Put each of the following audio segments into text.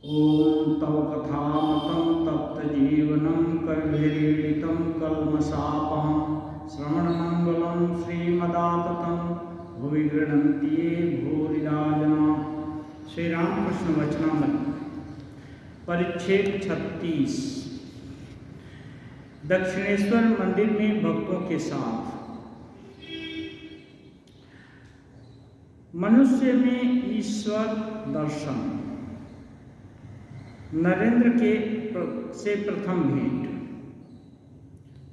ॐ तव कथामतं तप्तजीवनं कविभिरीडितं कल्मषापहं श्रवणमङ्गलं श्रीमदाततं भुवि गृह्णन्ति ये भूरिदा जना। श्री रामकृष्ण वचनामृत परिच्छेद 36। दक्षिणेश्वर मंदिर में भक्तों के साथ। मनुष्य में ईश्वर दर्शन। नरेंद्र से प्रथम भेंट।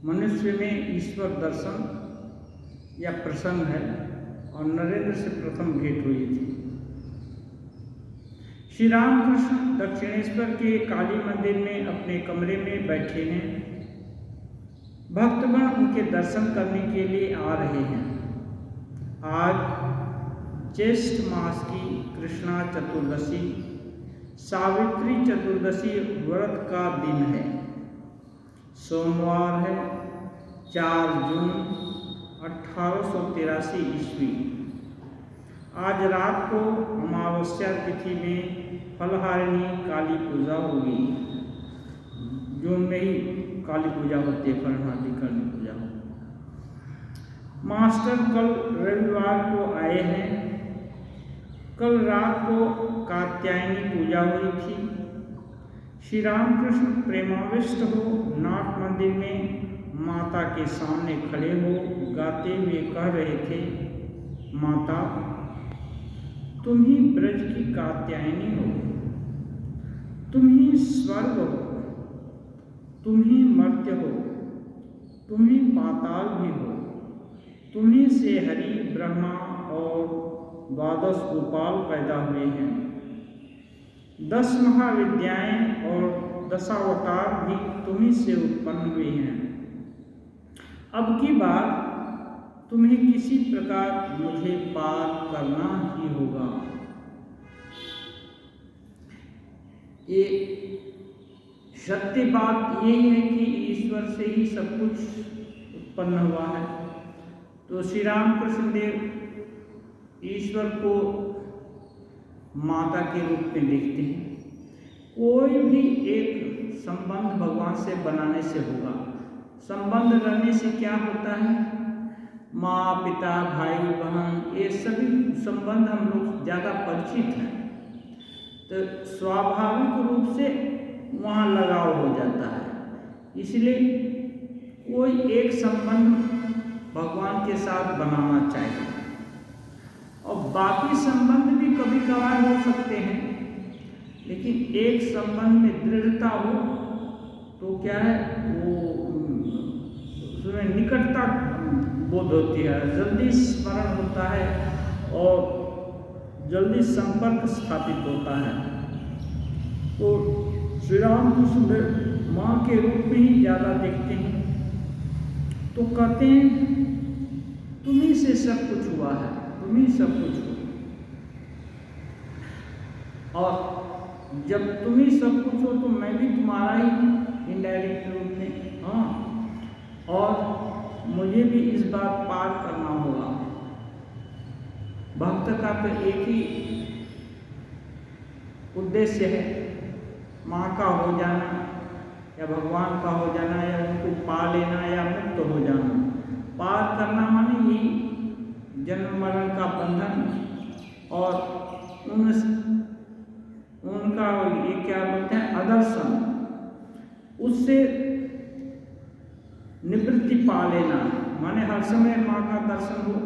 मनुष्य में ईश्वर दर्शन या प्रसंग है और नरेंद्र से प्रथम भेंट हुई थी। श्री रामकृष्ण दक्षिणेश्वर के काली मंदिर में अपने कमरे में बैठे हैं। भक्तगण उनके दर्शन करने के लिए आ रहे हैं। आज ज्येष्ठ मास की कृष्णा चतुर्दशी सावित्री चतुर्दशी व्रत का दिन है। सोमवार है 4 जून 1883 ईस्वी। आज रात को अमावस्या तिथि में फलहारिणी काली पूजा होगी। जून में ही काली पूजा होती है, फलहारिणी काली पूजा। मास्टर कल रविवार को आए हैं। कल रात को कात्यायनी पूजा हुई थी। श्री रामकृष्ण प्रेमाविष्ट हो नाट मंदिर में माता के सामने खड़े हो गाते हुए कह रहे थे, माता तुम ही ब्रज की कात्यायनी हो, तुम ही स्वर्ग हो, तुम ही मर्त्य हो, तुम ही पाताल भी हो, तुम ही से हरि ब्रह्मा और 12 गोपाल पैदा हुए हैं। 10 महाविद्याएं और 10 अवतार भी तुम्ही से उत्पन्न हुए हैं। अब की बार तुम्हें किसी प्रकार मुझे पार करना ही होगा। ये सत्य बात यही है कि ईश्वर से ही सब कुछ उत्पन्न हुआ है। तो श्री रामकृष्ण देव ईश्वर को माता के रूप में देखते हैं। कोई भी एक संबंध भगवान से बनाने से होगा। संबंध रहने से क्या होता है? माँ पिता भाई बहन ये सभी संबंध हम लोग ज़्यादा परिचित हैं, तो स्वाभाविक रूप से वहाँ लगाव हो जाता है। इसलिए कोई एक संबंध भगवान के साथ बनाना चाहिए। और बाकी संबंध भी कभी कभार हो सकते हैं, लेकिन एक संबंध में दृढ़ता हो तो क्या है, वो उसमें निकटता बोध होती है, जल्दी स्मरण होता है और जल्दी संपर्क स्थापित होता है। तो श्री रामकृष्ण माँ के रूप में ही ज़्यादा देखते हैं। तो कहते हैं तुम्ही से सब कुछ हुआ है, तुम ही सब कुछ हो। और जब तुम ही सब कुछ हो तो मैं भी तुम्हारा ही इनडायरेक्ट रूप में। हाँ, और मुझे भी इस बार पार करना होगा। भक्त का तो एक ही उद्देश्य है, माँ का हो जाना या भगवान का हो जाना या उनको पा लेना या मुक्त हो जाना। पार करना माने यही जन्म मरण का बंधन और उनका ये क्या बोलते हैं अदर्शन, उससे निवृत्ति पा लेना। माने हर समय माँ का दर्शन हो,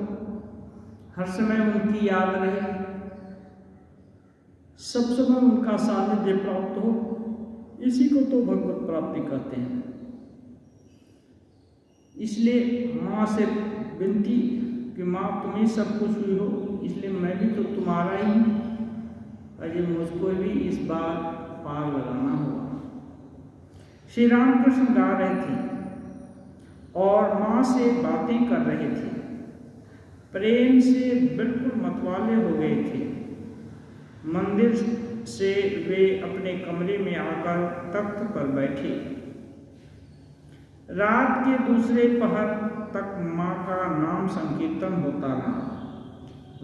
हर समय उनकी याद रहे, सब समय उनका सानिध्य प्राप्त हो। इसी को तो भगवत प्राप्ति कहते हैं। इसलिए माँ से विनती कि माँ तुम ही सब कुछ हुई हो, इसलिए मैं भी तो तुम्हारा ही हूँ, अरे मुझको भी इस बार पार लगाना होगा। श्री रामकृष्ण गा रहे थे और माँ से बातें कर रहे थे। प्रेम से बिल्कुल मतवाले हो गए थे। मंदिर से वे अपने कमरे में आकर तख्त पर बैठे। रात के दूसरे पहर तक माँ का नाम संकीर्तन होता रहा।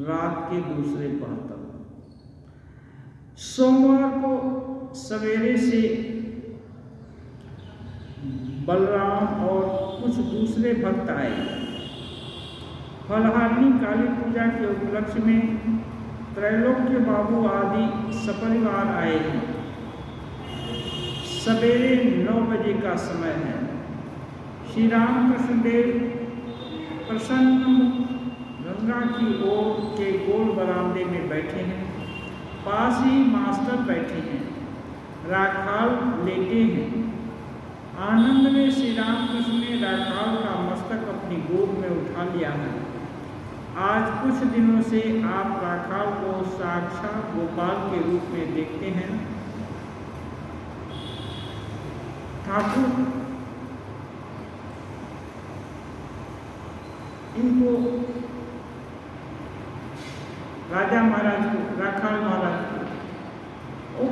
रात के दूसरे पहर तक सोमवार को सवेरे से बलराम और कुछ दूसरे भक्त आए। फलहारिणी काली पूजा के उपलक्ष्य में त्रैलोक्य बाबू आदि सपरिवार आए हैं। सवेरे 9 बजे का समय है। श्री रामकृष्ण देव प्रसन्न गंगा की ओर के गोल बरामदे में बैठे हैं। पास ही मास्टर बैठे हैं, राखाल लेटे हैं। आनंद में श्री रामकृष्ण ने राखाल का मस्तक अपनी गोद में उठा लिया है। आज कुछ दिनों से आप राखाल को साक्षात गोपाल के रूप में देखते हैं। ठाकुर इनको राजा महाराज को, राखाल महाराज को वो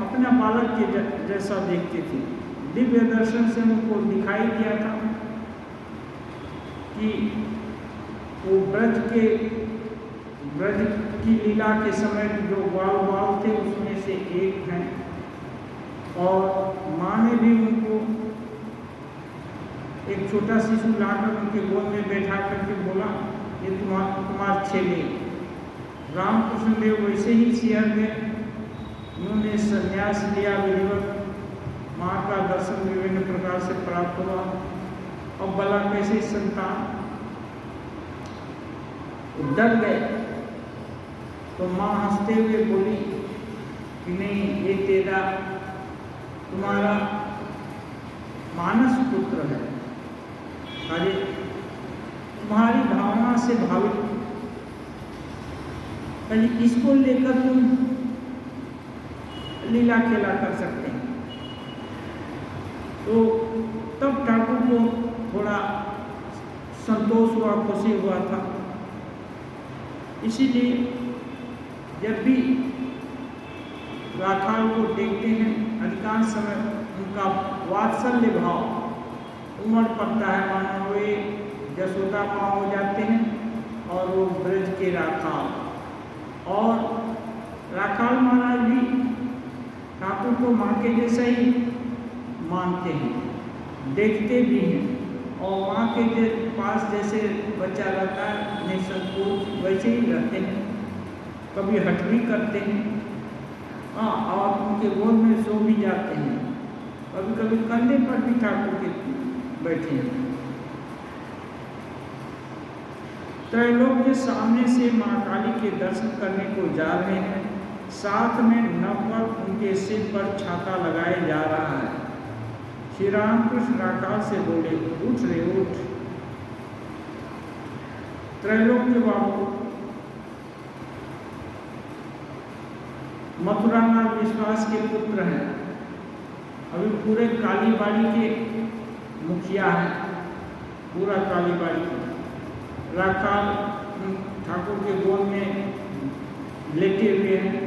अपना बालक के जैसा देखते थे। दिव्य दर्शन से उनको दिखाई दिया था कि वो ब्रज की लीला के समय जो बाल थे उसमें से एक हैं। और माँ ने भी उनको एक छोटा शिशु लाकर उनके गोद में बैठा करके बोला, ये तुम्हारे छेले। रामकृष्ण देव वैसे ही सिहर गए। उन्होंने संन्यास लिया विधिवत। माँ का दर्शन विभिन्न प्रकार से प्राप्त हुआ। अब भला कैसे संतान डर गए। तो माँ हंसते हुए बोली कि नहीं, ये तुम्हारा मानस पुत्र है। अरे तुम्हारी भावना से भावित, इसको लेकर तुम लीला खेला कर सकते हैं। तो तब ठाकुर को थोड़ा संतोष हुआ, खुशी हुआ था। इसीलिए जब भी राखाल को देखते हैं, अधिकांश समय उनका वात्सल्य भाव उमड़ पड़ता है, मानो वे यशोदा माँ हो जाते हैं और वो ब्रज के राखाल। और राखाल महाराज भी ठाकुर को माँ के जैसा ही मानते हैं, देखते भी हैं। और माँ के पास जैसे बच्चा रहता है निसंकोच, वैसे ही रहते हैं। कभी हट भी करते हैं, हाँ, और उनके गोद में सो भी जाते हैं। कभी कभी कंधे पर भी ठाकुर के बैठे हैं। त्रैलोक के सामने से माँ काली के दर्शन करने को जा रहे हैं। साथ में नववत उनके सिर पर छाता लगाए जा रहा है। श्री रामकृष्ण राखाल से बोले, उठ रे उठ। त्रैलोक्य बाबू मथुरानाथ विश्वास के पुत्र हैं। अभी पूरे कालीबाड़ी के मुखिया हैं, पूरा कालीबाड़ी के। राखाल ठाकुर के गोद में लेटे हुए हैं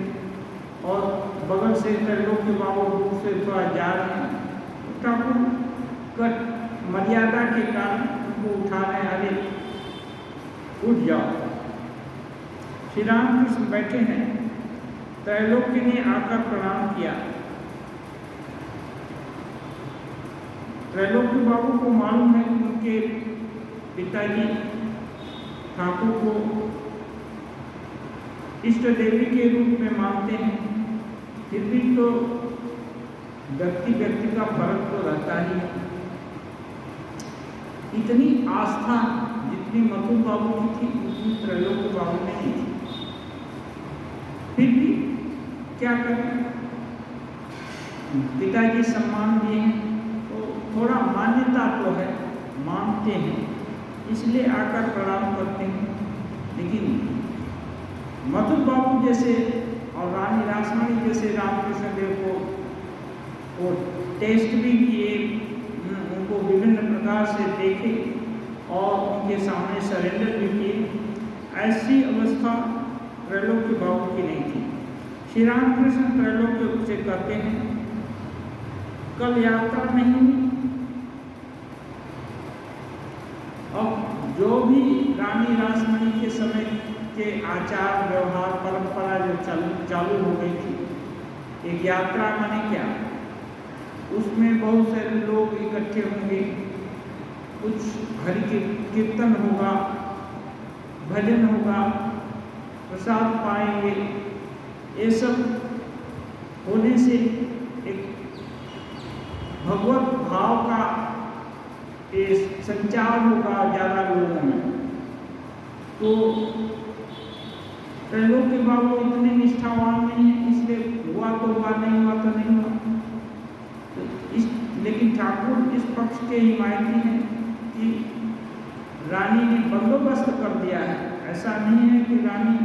और बगल से त्रैलोक्य बाबू दूर से थोड़ा जा रहे हैं। ठाकुर कट मर्यादा के कारण उनको उठा रहे हैं, अरे उठ जाओ। श्री रामकृष्ण बैठे हैं। त्रैलोक्य ने आकर प्रणाम किया। त्रैलोक्य बाबू को मालूम है कि उनके पिताजी ठाकुर को इष्ट देवी के रूप में मानते हैं। फिर भी तो व्यक्ति का फर्क तो रहता ही है। इतनी आस्था जितनी मथुर बाबू की थी उतनी त्रैलोक्य बाबू में नहीं थी। फिर भी क्या करें, पिताजी सम्मान दिए हैं तो थोड़ा मान्यता तो है, मानते हैं, इसलिए आकर प्रणाम करते हैं। लेकिन मथुर बाबू जैसे और रानी रासमणी जैसे रामकृष्ण देव को वो टेस्ट भी किए, उनको विभिन्न प्रकार से देखे और उनके सामने सरेंडर भी किए। ऐसी अवस्था त्रैलोक्य बाबू की नहीं थी। श्री रामकृष्ण त्रैलोक्य से कहते हैं, कल यात्रा नहीं हुई। अब जो भी रानी रासमणी के समय के आचार व्यवहार परंपरा जो चालू हो गई थी, एक यात्रा माने क्या, उसमें बहुत सारे लोग इकट्ठे होंगे, कुछ हरि कीर्तन होगा, भजन होगा, प्रसाद पाएंगे। ये सब होने से एक भगवत भाव का ये संचार होगा ज़्यादा लोगों में। तो त्रैलोक के बाद वो इतने निष्ठावान नहीं है, इसलिए हुआ तो हुआ, नहीं हुआ तो नहीं हुआ। तो लेकिन ठाकुर इस पक्ष के हिमायती हैं कि रानी ने बंदोबस्त कर दिया है। ऐसा नहीं है कि रानी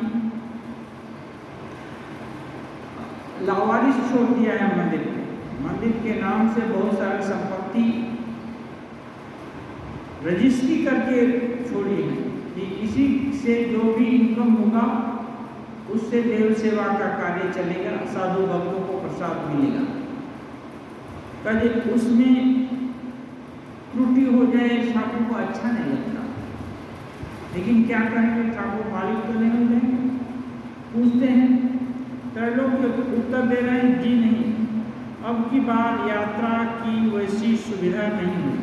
लावारिस छोड़ दिया है मंदिर के नाम से बहुत सारी संपत्ति रजिस्ट्री करके छोड़ी है कि इसी से जो भी इनकम होगा उससे देव सेवा का कार्य चलेगा, साधु भक्तों को प्रसाद मिलेगा। कभी उसमें त्रुटि हो जाए ठाकुर को अच्छा नहीं लगता, लेकिन क्या करेंगे, ठाकुर मालिक तो नहीं हो जाएंगे। पूछते हैं, त्रैलोक के उत्तर दे रहे हैं, जी नहीं, अब की बार यात्रा की वैसी सुविधा नहीं हुई।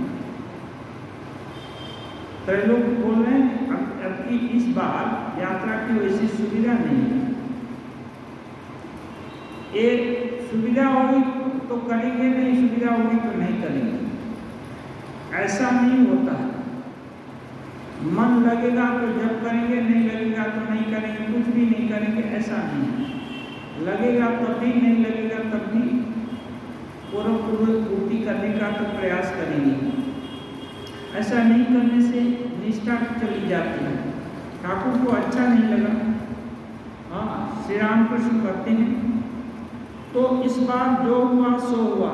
त्रैलोक बोल रहे हैं अब की इस बार यात्रा की वैसी सुविधा नहीं है। एक सुविधा होगी तो करेंगे, नहीं सुविधा होगी तो नहीं करेंगे। ऐसा नहीं होता है। मन लगेगा तो जब करेंगे, नहीं लगेगा तो नहीं करेंगे, कुछ भी नहीं करेंगे, ऐसा नहीं है। लगेगा तब भी, नहीं लगेगा तब भी पूर्व पूर्ति करने का तो प्रयास करेंगे। ऐसा नहीं करने से निष्ठा चली जाती है, ठाकुर को अच्छा नहीं लगा। हाँ, श्री रामकृष्ण कहते हैं, तो इस बार जो हुआ सो हुआ,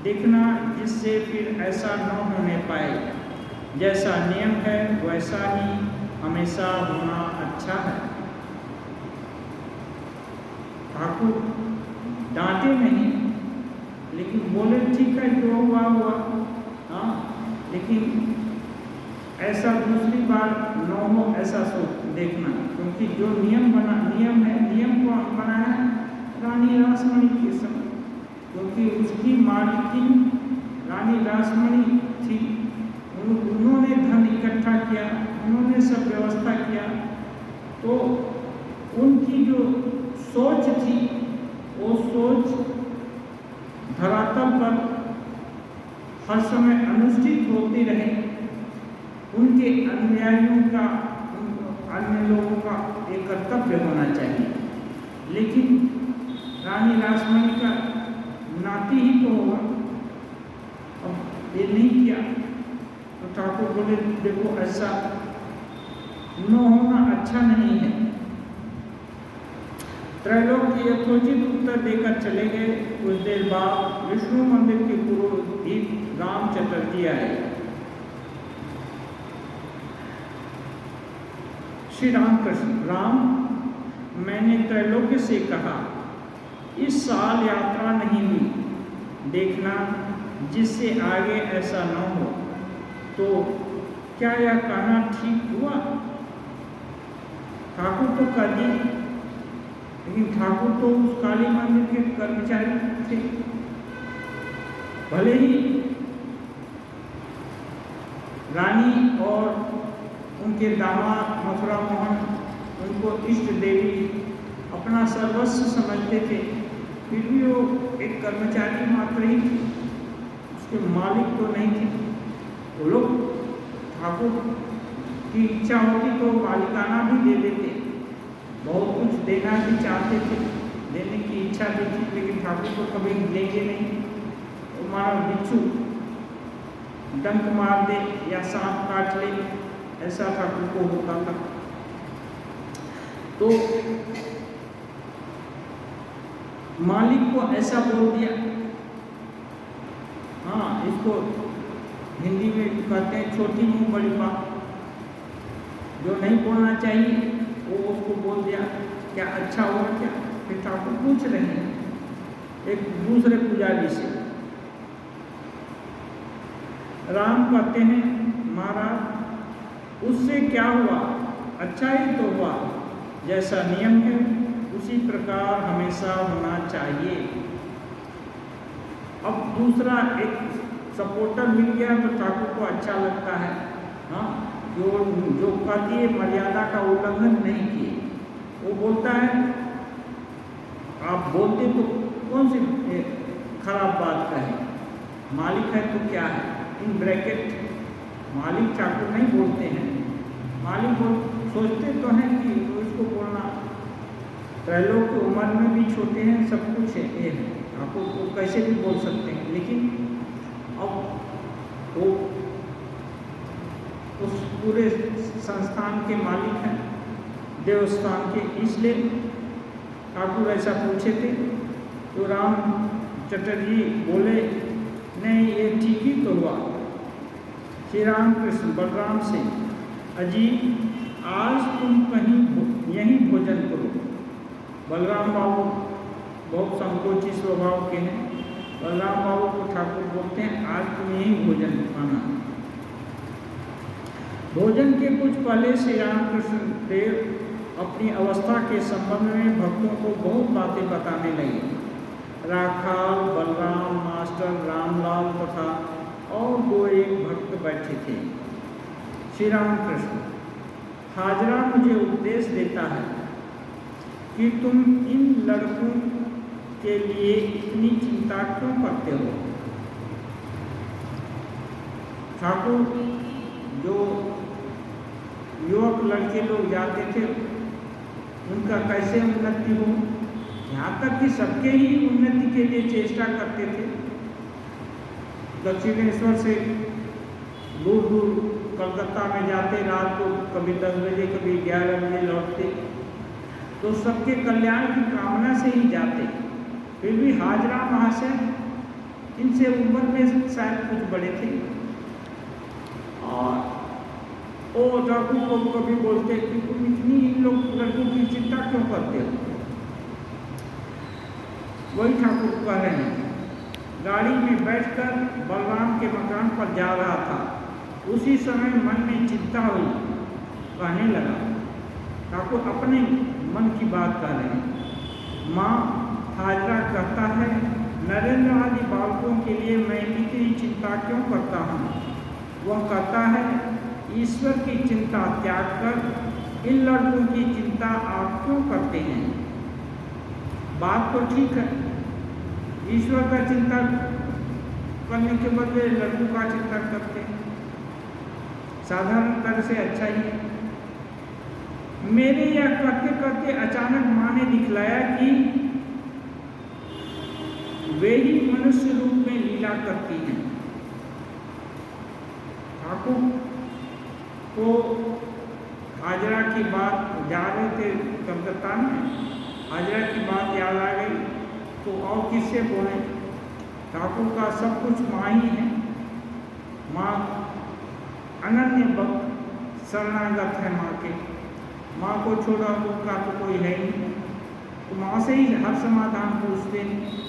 देखना जिससे फिर ऐसा न होने पाए। जैसा नियम है वैसा ही हमेशा होना अच्छा है। ठाकुर डांटे नहीं, लेकिन बोले ठीक है जो हुआ हुआ। हाँ, लेकिन ऐसा दूसरी बार न हो ऐसा सोच देखना, क्योंकि जो नियम है, नियम को बनाया है रानी रासमणी के समय, क्योंकि उसकी मालिकिन रानी रासमणी थी। उन्होंने धन इकट्ठा किया, उन्होंने सब व्यवस्था किया, तो उनकी जो सोच थी वो सोच धरातल पर हर समय अनुष्ठित होती रहे। उनके अनुयायियों का, अन्य लोगों का एक कर्तव्य होना चाहिए, लेकिन रानी रासमणी का नाती ही तो होगा। अब ये नहीं किया तो ठाकुर बोले देखो ऐसा न होना अच्छा नहीं है। त्रैलोक के यथोचित उत्तर देकर चले गए। कुछ देर बाद विष्णु मंदिर के पुरोहित राम चटर्जी आए। श्री रामकृष्ण, राम, मैंने त्रैलोक्य से कहा इस साल यात्रा नहीं हुई, देखना जिससे आगे ऐसा न हो। तो क्या यह कहना ठीक हुआ? ठाकुर तो कर दी, लेकिन ठाकुर तो उस काली मंदिर के कर्मचारी थे। भले ही रानी और उनके दामाद मथुरा मोहन उनको इष्ट देवी अपना सर्वस्व समझते थे, फिर भी वो एक कर्मचारी मात्र ही थे, उसके मालिक तो नहीं थे। वो लोग ठाकुर की इच्छा होती तो मालिकाना भी दे देते, बहुत कुछ देना भी चाहते थे, देने की इच्छा भी थी, लेकिन ठाकुर को कभी लेंगे नहीं। वो मानो बिच्छू डंक मार दे या सांप काट ले, ऐसा ठाकुर को होता था। तो मालिक को ऐसा बोल दिया। हाँ, इसको हिंदी में कहते हैं छोटी मुंह बड़ी बात। जो नहीं बोलना चाहिए वो उसको बोल दिया, क्या अच्छा होगा क्या? फिर ठाकुर पूछ रहे हैं एक दूसरे पुजारी से। राम कहते हैं महाराज उससे क्या हुआ, अच्छा ही तो हुआ, जैसा नियम है इसी प्रकार हमेशा होना चाहिए। अब दूसरा एक सपोर्टर मिल गया तो ठाकुर को अच्छा लगता है, हाँ, जो कहती है मर्यादा का उल्लंघन नहीं किए। वो बोलता है आप बोलते तो कौन सी खराब बात कहे, मालिक है तो क्या है, इन ब्रैकेट मालिक ठाकुर नहीं बोलते हैं, मालिक सोचते तो हैं कि उसको बोलना, त्रैलोक की उम्र में भी छोटे हैं, सब कुछ है, ये है, आपको तो कैसे भी बोल सकते हैं। लेकिन अब वो उस पूरे संस्थान के मालिक हैं, देवस्थान के, इसलिए ठाकुर ऐसा पूछे थे। तो राम चटर्जी बोले नहीं ये ठीक ही तो हुआ। श्री राम कृष्ण बलराम से, अजी आज तुम कहीं यहीं भोजन करो। बलराम बाबू बहुत संकोची स्वभाव के हैं। बलराम बाबू को ठाकुर बोलते हैं आज तुम यहीं भोजन खाना। भोजन के कुछ पहले श्री रामकृष्ण देव अपनी अवस्था के संबंध में भक्तों को बहुत बातें बताने लगे। राखाल, बलराम, मास्टर रामलाल तथा और दो एक भक्त बैठे थे। श्री रामकृष्ण, हाजरा मुझे उपदेश देता है कि तुम इन लड़कों के लिए इतनी चिंता क्यों करते हो। ठाकुर जो युवक लड़के लोग जाते थे उनका कैसे उन्नति हो, यहाँ तक कि सबके ही उन्नति के लिए चेष्टा करते थे। दक्षिणेश्वर से दूर दूर कलकत्ता में जाते, रात को कभी 10 बजे कभी 11 बजे लौटते, तो सबके कल्याण की कामना से ही जाते। फिर भी हाजरा महाशय इनसे उम्र में शायद कुछ बड़े थे और वो ठाकुर को कभी बोलते कि तुम इतनी इन लोग लड़कों की चिंता क्यों करते हो। वही ठाकुर कह रहे हैं, गाड़ी में बैठकर बलराम के मकान पर जा रहा था, उसी समय मन में चिंता हुई, कहने लगा। ठाकुर अपने मन की बात कह रहे हैं। माँ हाजरा कहता है नरेंद्र आदि बालकों के लिए मैं इतनी चिंता क्यों करता हूँ। वह कहता है ईश्वर की चिंता त्याग कर इन लड़कों की चिंता आप क्यों करते हैं। बात तो ठीक है, ईश्वर का चिंता करने के बदले लड़कों का चिंता करते हैं, साधारण तरह से अच्छा ही है। मेरे यह करते करते अचानक माँ ने दिखलाया कि वे ही मनुष्य रूप में लीला करती हैं। ठाकुर को हाजरा की बात जा रहे थे कलकत्ता में, हाजरा की बात याद आ गई तो और किससे बोले। ठाकुर का सब कुछ माँ ही है, माँ अनन्य भक्त शरणागत है माँ के, माँ को छोड़ा उनका तो कोई है ही, तो माँ से ही हर समाधान पूछते हैं।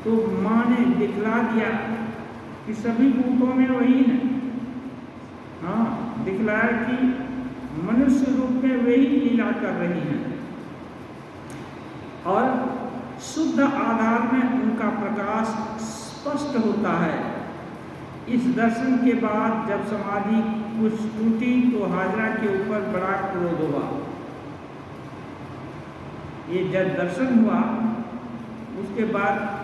तो माँ ने दिखला दिया कि सभी रूपों में वही है, हाँ, दिखलाया कि मनुष्य रूप में वही लीला कर रही हैं और शुद्ध आधार में उनका प्रकाश स्पष्ट होता है। इस दर्शन के बाद जब समाधि कुछ टूटी तो हाजरा के ऊपर बड़ा क्रोध हुआ। ये जब दर्शन हुआ उसके बाद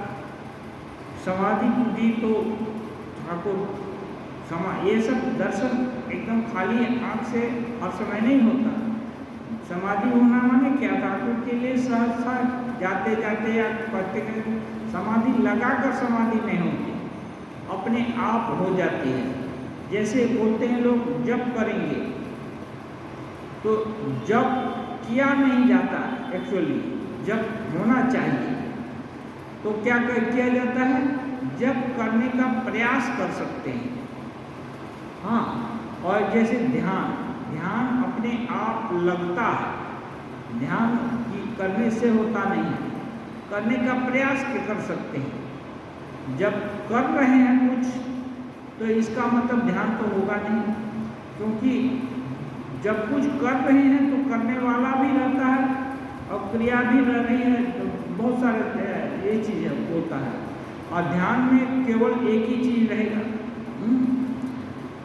समाधि टूटी तो ठाकुर ये सब दर्शन एकदम खाली आँख से हर समय नहीं होता। समाधि होना माने क्या, ठाकुर के लिए सहसा जाते जाते या करते करते समाधि लगाकर समाधि नहीं होती, अपने आप हो जाती है। जैसे बोलते हैं लोग जप करेंगे तो जप किया नहीं जाता, एक्चुअली जप होना चाहिए। तो क्या किया जाता है, जप करने का प्रयास कर सकते हैं, हाँ। और जैसे ध्यान अपने आप लगता है, ध्यान करने से होता नहीं है, करने का प्रयास कर सकते हैं। जब कर रहे हैं कुछ तो इसका मतलब ध्यान तो होगा नहीं, क्योंकि जब कुछ कर रहे हैं तो करने वाला भी रहता है और क्रिया भी रह रही है, तो बहुत सारे ये चीज़ें होता है। और ध्यान में केवल एक ही चीज़ रहेगा,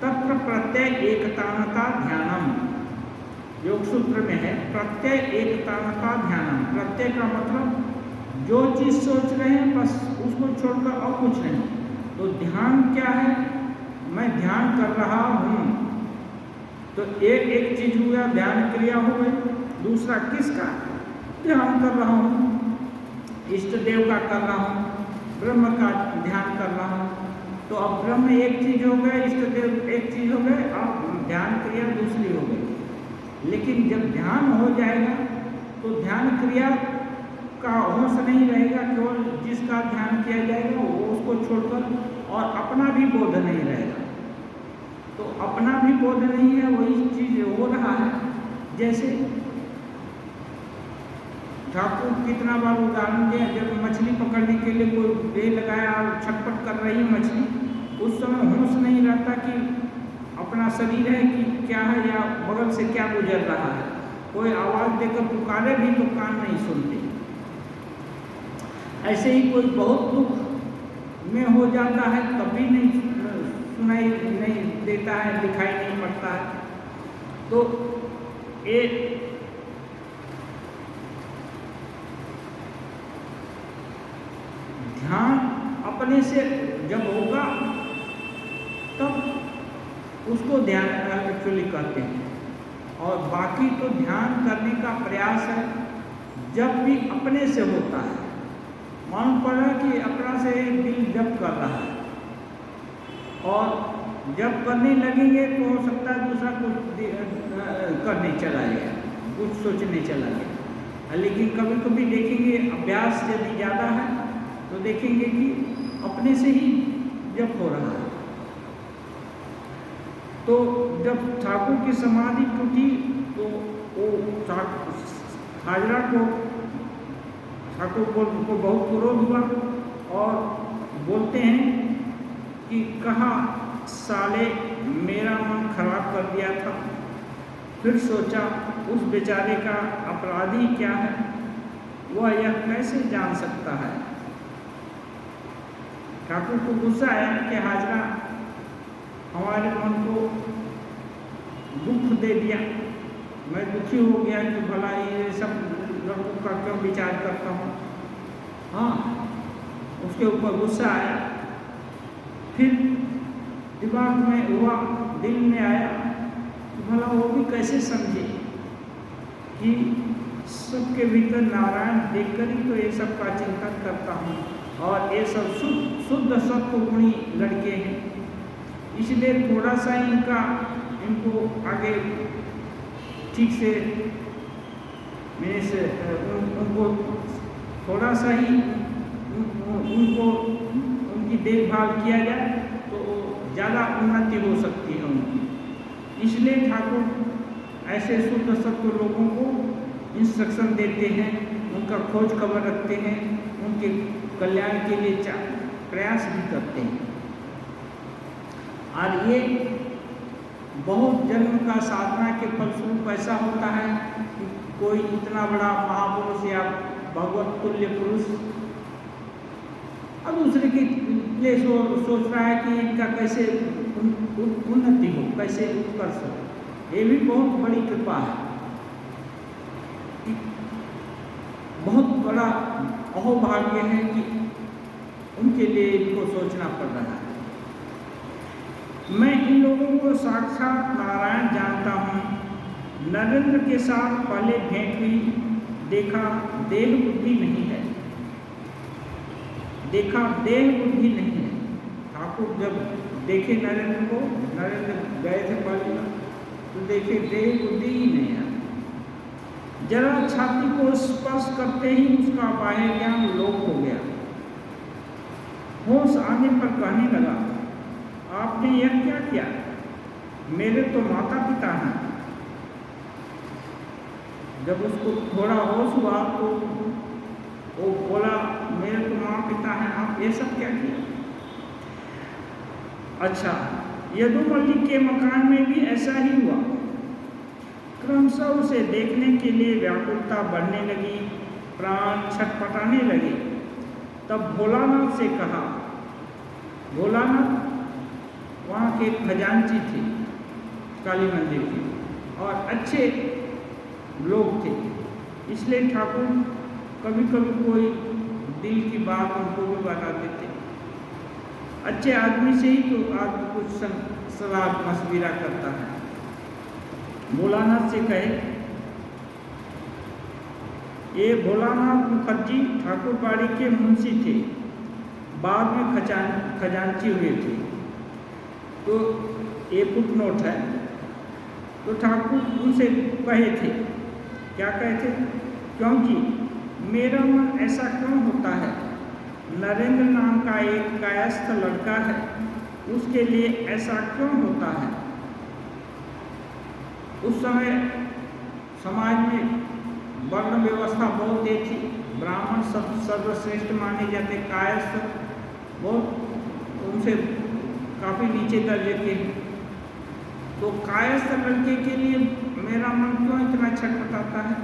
तत्र प्रत्यय एकतानता ध्यानम, योग सूत्र में है प्रत्यय एकतानता ध्यानम। प्रत्यय का मतलब जो चीज़ सोच रहे हैं बस उसको छोड़कर और कुछ नहीं। तो ध्यान क्या है? मैं ध्यान कर रहा हूँ, तो एक चीज हुआ, ध्यान क्रिया हो गई। दूसरा किसका ध्यान कर रहा हूँ? इष्ट देव का कर रहा हूँ, ब्रह्म का ध्यान कर रहा हूँ। तो अब ब्रह्म एक चीज हो गए, इष्ट देव एक चीज हो गए, अब ध्यान क्रिया दूसरी हो गई। लेकिन जब ध्यान हो जाएगा तो ध्यान क्रिया का होश नहीं रहेगा, केवल जिसका ध्यान किया जाएगा वो उसको छोड़कर, और अपना भी बोध नहीं रहेगा। तो अपना भी बोध नहीं है, वही चीज हो रहा है। जैसे ठाकुर कितना बार उदाहरण दिया, जब मछली पकड़ने के लिए कोई बेल लगाया और छटपट कर रही है मछली, उस समय होश नहीं रहता कि अपना शरीर है कि क्या है, या बगल से क्या गुजर रहा है। कोई आवाज़ देकर पुकारे भी तो कान नहीं सुनते। ऐसे ही कोई बहुत दुख में हो जाता है तब भी नहीं सुनाई नहीं देता है, दिखाई नहीं पड़ता है। तो एक ध्यान अपने से जब होगा तब उसको ध्यान एक्चुअली कहते हैं। और बाकी तो ध्यान करने का प्रयास है जब भी अपने से होता है। मालूम पड़ रहा है कि अपना से दिल जब कर रहा है, और जब करने लगेंगे तो हो सकता है दूसरा कुछ करने चला गया, कुछ सोचने चला गया। लेकिन कभी कभी देखेंगे अभ्यास यदि ज़्यादा है तो देखेंगे कि अपने से ही जब हो रहा है। तो जब ठाकुर की समाधि टूटी तो वो हाजरा को ठाकुर को बहुत क्रोध हुआ और बोलते हैं कि कहा साले मेरा मन खराब कर दिया था। फिर सोचा उस बेचारे का अपराधी क्या है, वह यह कैसे जान सकता है। ठाकुर को गुस्सा आया कि हाजरा हमारे मन को दुख दे दिया, मैं दुखी हो गया कि भला ये सब लड़कों का क्यों विचार करता हूँ। हाँ, उसके ऊपर गुस्सा आया। फिर दिमाग में हुआ, दिल में आया कि भला वो भी कैसे समझे कि सबके भीतर नारायण देखकर ही तो ये सब का चिंतन करता हूँ, और ये सब शुद्ध सत्वगुणी लड़के हैं। इसलिए थोड़ा सा इनको आगे ठीक से उनको थोड़ा सा ही उनको उनकी देखभाल किया जाए तो ज़्यादा उन्नति हो सकती है उनकी। इसलिए ठाकुर ऐसे शुद्ध सत्व लोगों को इंस्ट्रक्शन देते हैं, उनका खोज खबर रखते हैं, उनके कल्याण के लिए प्रयास भी करते हैं। और ये बहुत जन्म का साधना के फलस्वरूप ऐसा होता है कि कोई इतना बड़ा महापुरुष या भगवत तुल्य पुरुष और दूसरे के लिए सोच रहा है कि इनका कैसे उन्नति हो, कैसे उत्कर्ष हो। ये भी बहुत बड़ी कृपा है, बहुत बड़ा अहोभाग्य है कि उनके लिए इनको सोचना पड़ रहा है। मैं इन लोगों को साक्षात नारायण जानता हूँ। नरेंद्र के साथ पहले भेंट हुई, देखा देह बुद्धि नहीं है, देखा देह बुद्धि नहीं है। ठाकुर जब देखे नरेंद्र को, नरेंद्र गए थे पहले तो देखे देह बुद्धि ही नहीं है। जरा छाती को स्पर्श करते ही उसका बाह्य ज्ञान लोप हो गया। होश आने पर कहने लगा, आपने यह क्या किया? मेरे तो माता पिता हैं। जब उसको थोड़ा होश हुआ तो वो बोला, मेरे तो माँ पिता हैं, आप ये सब क्या किया? अच्छा, यदुमल जी के मकान में भी ऐसा ही हुआ। क्रमशः उसे देखने के लिए व्याकुलता बढ़ने लगी, प्राण छटपटाने लगे। तब भोलानाथ से कहा, भोलानाथ वहाँ के खजांची थे काली मंदिर के और अच्छे लोग थे, इसलिए ठाकुर कभी कभी कोई दिल की बात उनको भी बताते थे। अच्छे आदमी से ही तो आदमी कुछ सलाह मशविरा करता है। भोलानाथ से कहे, ये भोलानाथ मुखर्जी ठाकुरबाड़ी के मुंशी थे, बाद में खजांची हुए थे। तो ये फुटनोट है। तो ठाकुर उनसे कहे थे, क्या कहे थे, क्योंकि मेरा मन ऐसा क्यों होता है, नरेंद्र नाम का एक कायस्थ लड़का है, उसके लिए ऐसा क्यों होता है। उस समय समाज में वर्ण व्यवस्था बहुत तेज थी, ब्राह्मण सर्वश्रेष्ठ माने जाते, कायस्थ बहुत उनसे काफ़ी नीचे दर्जे के। तो कायस्थ लड़के के लिए मेरा मन क्यों इतना छटपटाता है।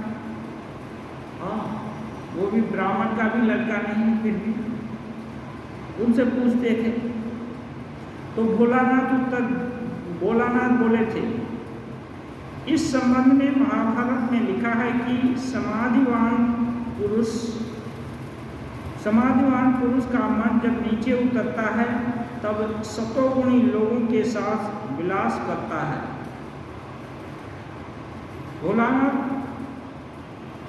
हाँ, वो भी ब्राह्मण का भी लड़का नहीं, फिर भी उनसे पूछते थे। तो भोलानाथ बोले थे, इस संबंध में महाभारत में लिखा है कि समाधिवान पुरुष का मन जब नीचे उतरता है तब सतोगुणी लोगों के साथ विलास करता है। भोलानाथ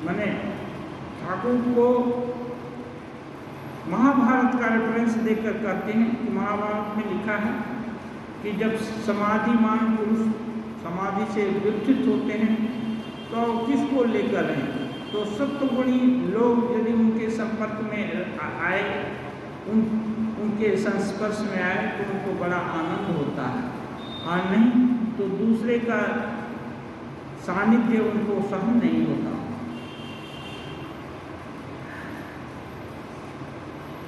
मैंने ठाकुर को महाभारत का रेफरेंस देकर कहते हैं कि महाभारत में लिखा है कि जब समाधिमान पुरुष समाधि से विकसित होते हैं तो किसको लेकर हैं, तो सत्वगुणी लोग यदि उनके संपर्क में आए, उनके संस्पर्श में आए तो उनको बड़ा आनंद होता है, और नहीं तो दूसरे का सानिध्य उनको सहन नहीं होता।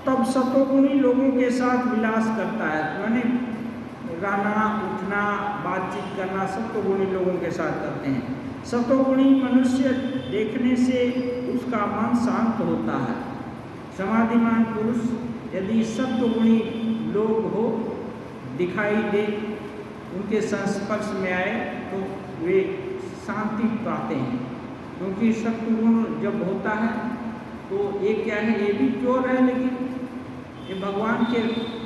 तब सतोगुणी लोगों के साथ विलास करता है, यानी गाना, उठना, बातचीत करना सतोगुणी लोगों के साथ करते हैं। सतोगुणी मनुष्य देखने से उसका मन शांत होता है। समाधिमान पुरुष यदि सत्वगुणी लोग हो, दिखाई दे, उनके संस्पर्श में आए तो वे शांति पाते हैं, क्योंकि सत्वगुण जब होता है तो ये क्या है, ये भी चोर है लेकिन ये भगवान के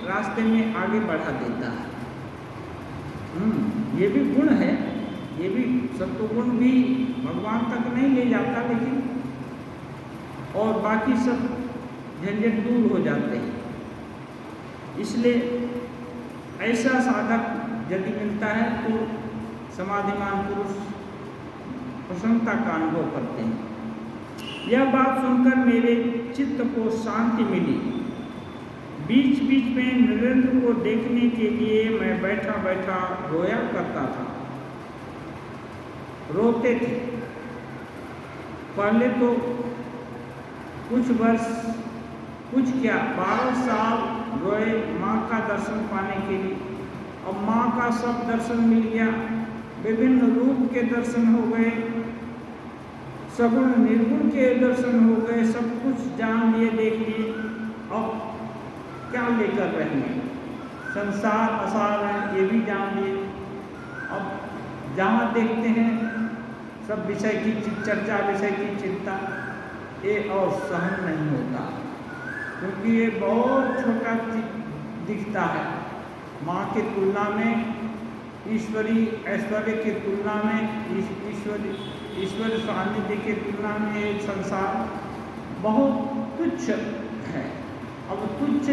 रास्ते में आगे बढ़ा देता है। ये भी गुण है, ये भी सत्वगुण भी भगवान तक नहीं ले जाता, लेकिन और बाकी सब झंझट दूर हो जाते हैं। इसलिए ऐसा साधक यदि मिलता है तो समाधिमान पुरुष प्रसन्नता का अनुभव करते हैं। यह बात सुनकर मेरे चित्त को शांति मिली। बीच बीच में नरेंद्र को देखने के लिए मैं बैठा बैठा रोया करता था। रोते थे। पहले तो कुछ वर्ष, कुछ क्या 12 साल रोए माँ का दर्शन पाने के लिए। अब माँ का सब दर्शन मिल गया, विभिन्न रूप के दर्शन हो गए, सगुण निर्गुण के दर्शन हो गए, सब कुछ जान लिए, देख लिए। अब क्या लेकर रहेंगे, संसार असार है ये भी जान लिए। अब जहाँ देखते हैं सब विषय की चर्चा, विषय की चिंता, ये और सहन नहीं होता, क्योंकि ये बहुत छोटा दिखता है माँ की तुलना में, ईश्वरी ऐश्वर्य की तुलना में, ईश्वर सानिध्य की तुलना में एक संसार बहुत तुच्छ है। अब तुच्छ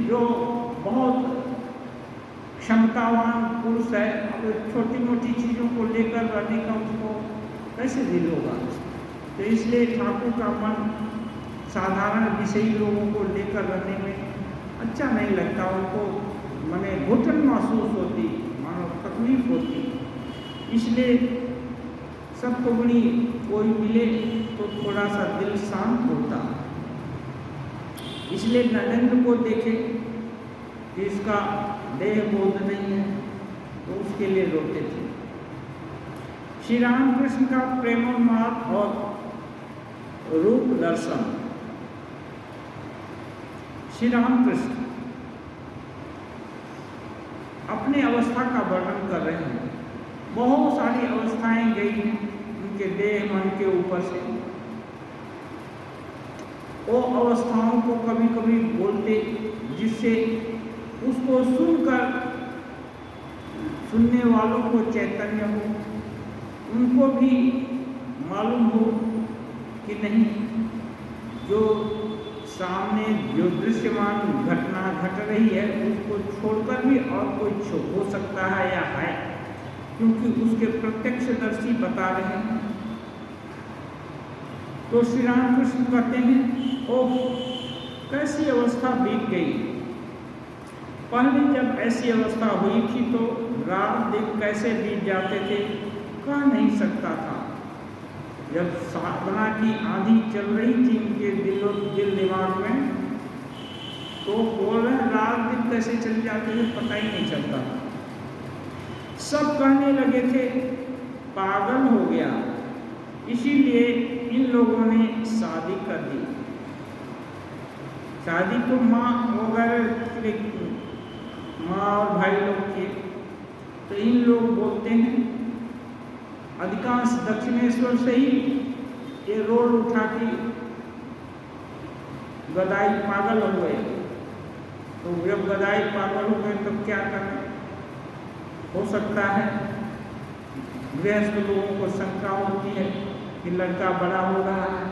जो बहुत क्षमतावान पुरुष है, अब छोटी मोटी चीज़ों को लेकर रहने का उसको कैसे दिल होगा। तो इसलिए ठाकुर का मन साधारण विषयी लोगों को लेकर रहने में अच्छा नहीं लगता, उनको माने घुटन महसूस होती, मानो तकलीफ होती। इसलिए सत्वगुणी कोई मिले तो थोड़ा सा दिल शांत होता। इसलिए नरेंद्र को देखे कि इसका देह बोध नहीं है तो उसके लिए रोते थे। श्री रामकृष्ण का प्रेमोन्माद और रूप दर्शन। श्री रामकृष्ण अपने अवस्था का वर्णन कर रहे हैं। बहुत सारी अवस्थाएं गई हैं उनके देह मन के ऊपर से। वो अवस्थाओं को कभी कभी बोलते जिससे उसको सुनकर सुनने वालों को चैतन्य हो, उनको भी मालूम हो कि नहीं, जो सामने जो दृश्यमान घटना घट रही है उसको छोड़कर भी और कोई हो सकता है या है, क्योंकि उसके प्रत्यक्षदर्शी बता रहे हैं। तो श्री रामकृष्ण कहते हैं, ओह कैसी अवस्था बीत गई। पहले जब ऐसी अवस्था हुई थी तो रात दिन कैसे बीत जाते थे कह नहीं सकता था। जब साधना की आंधी चल रही थी उनके दिल दिमाग में, तो बोल रहे रात दिन कैसे चल जाते थे पता ही नहीं चलता था। सब कहने लगे थे पागल हो गया, इसीलिए इन लोगों ने शादी कर दी। शादी तो माँ वगैरह माँ और भाई लोग किए। तो इन लोग बोलते हैं अधिकांश दक्षिणेश्वर से ही ये रोड उठा के गदाई पागल हो गए। तो जब गदाई पागल हो गए तो क्या करें। हो सकता है गृहस्थ लोगों को शंका होती है कि लड़का बड़ा हो रहा है,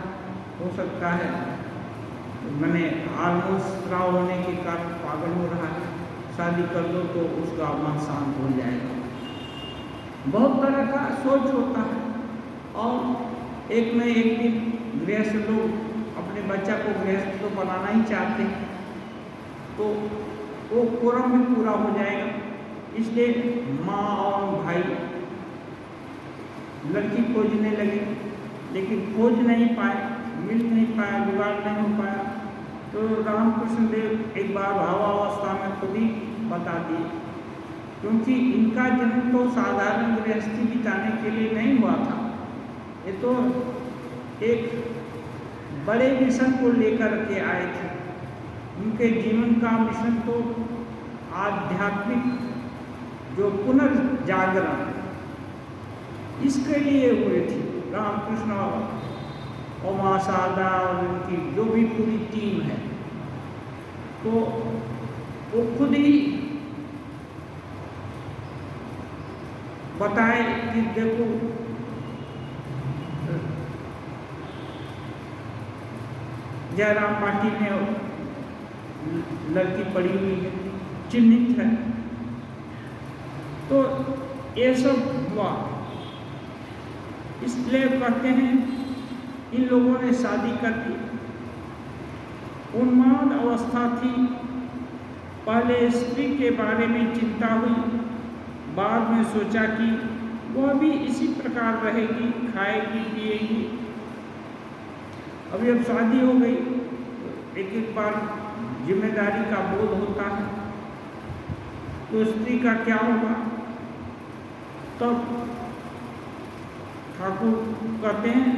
हो सकता है मैंने ऑलमोस्ट स्राव होने के कारण पागल हो रहा है, शादी कर दो तो उसका मन शांत हो जाएगा। बहुत तरह का सोच होता है। और एक न एक दिन गृहस्थ लोग अपने बच्चा को गृहस्थ तो बनाना ही चाहते हैं, तो वो कोरम भी पूरा हो जाएगा। इसलिए माँ और भाई लड़की खोजने लगे, लेकिन खोज नहीं पाए, मिल नहीं पाया, जुगाड़ नहीं हो पाया। तो रामकृष्ण देव एक बार भावावस्था में खुद ही बता दिए, क्योंकि इनका जन्म तो साधारण गृहस्थी बिताने के लिए नहीं हुआ था। ये तो एक बड़े मिशन को लेकर के आए थे। उनके जीवन का मिशन तो आध्यात्मिक जो पुनर्जागरण, इसके लिए हुए थे। रामकृष्ण और माँ शारदा और उनकी जो भी पूरी टीम है, तो वो खुद ही बताए कि देखो जयराम पार्टी में लड़की पड़ी हुई है, चिन्हित है। तो ये सब हुआ। इसलिए कहते हैं इन लोगों ने शादी कर दी। उन्माद अवस्था थी। पहले स्त्री के बारे में चिंता हुई, बाद में सोचा कि वह भी इसी प्रकार रहेगी, खाएगी पिएगी। अभी अब शादी हो गई, एक एक बार जिम्मेदारी का बोध होता है, तो स्त्री का क्या होगा। तब ठाकुर कहते हैं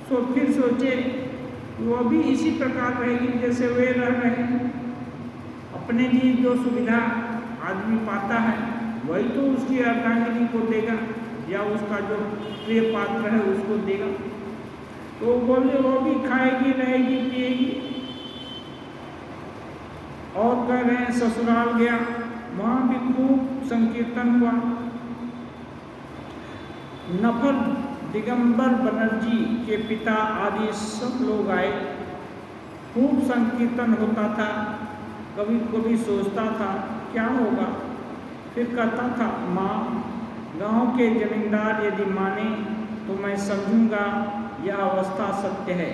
सो फिर सोचे वो भी इसी प्रकार रहेगी जैसे वे रह रहे हैं। अपने लिए जो सुविधा आदमी पाता है वही तो उसकी अर्धांगिनी को देगा या उसका जो प्रिय पात्र है उसको देगा। तो बोले वो भी खाएगी रहेगी पिएगी। और कह रहे हैं ससुराल गया, वहाँ भी खूब संकीर्तन हुआ। नफर दिगंबर बनर्जी के पिता आदि सब लोग आए, खूब संकीर्तन होता था। कभी कभी सोचता था क्या होगा, फिर कहता था माँ गांव के जमींदार यदि माने तो मैं समझूंगा यह अवस्था सत्य है।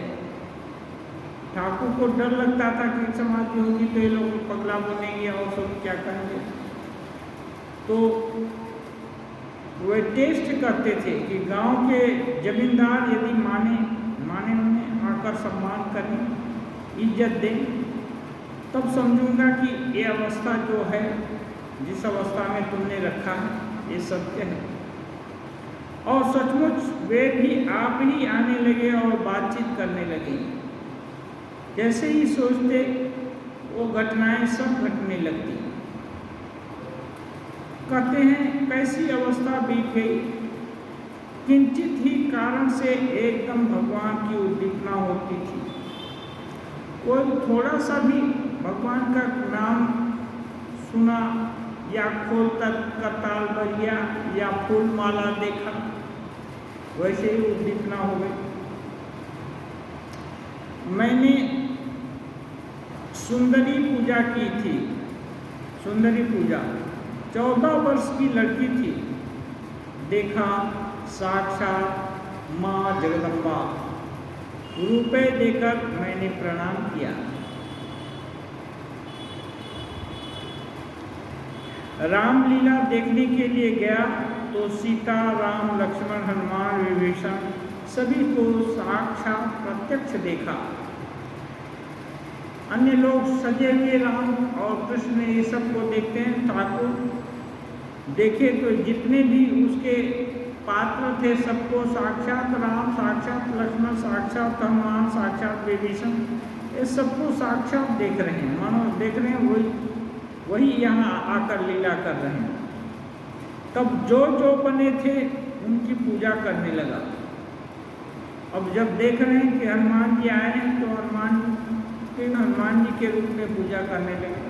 ठाकुर को डर लगता था कि समाधि होगी तो ये लोग पगला बनेंगे और सब क्या करेंगे। तो वे टेस्ट करते थे कि गांव के जमींदार यदि माने उन्हें आकर सम्मान करें, इज्जत दें, तब समझूंगा कि ये अवस्था जो है, जिस अवस्था में तुमने रखा है, ये सत्य है। और सचमुच वे भी आप ही आने लगे और बातचीत करने लगे। जैसे ही सोचते वो घटनाएं सब घटने लगती। कहते हैं कैसी अवस्था बीत गई, किंचित ही कारण से एकदम भगवान की उद्दीपना होती थी। कोई थोड़ा सा भी भगवान का नाम सुना या खोल तक का ताल बरिया या फूल माला देखा, वैसे ही उद्दीपना हो गई। मैंने सुंदरी पूजा की थी। सुंदरी पूजा 14 वर्ष की लड़की थी। देखा साक्षात माँ जगदम्बा। रुपए देकर मैंने प्रणाम किया। रामलीला देखने के लिए गया तो सीता, राम, लक्ष्मण, हनुमान, विभीषण सभी को साक्षात प्रत्यक्ष देखा। अन्य लोग सजे हुए राम और कृष्ण ये सब को देखते हैं। ठाकुर देखे तो जितने भी उसके पात्र थे सबको साक्षात राम, साक्षात लक्ष्मण, साक्षात हनुमान, साक्षात विभीषण, ये सबको साक्षात देख रहे हैं, मानो देख रहे हैं वही यहाँ आकर लीला कर रहे हैं। तब जो बने थे उनकी पूजा करने लगा। अब जब देख रहे हैं कि हनुमान जी आए हैं तो हनुमान जी के रूप में पूजा करने लगे,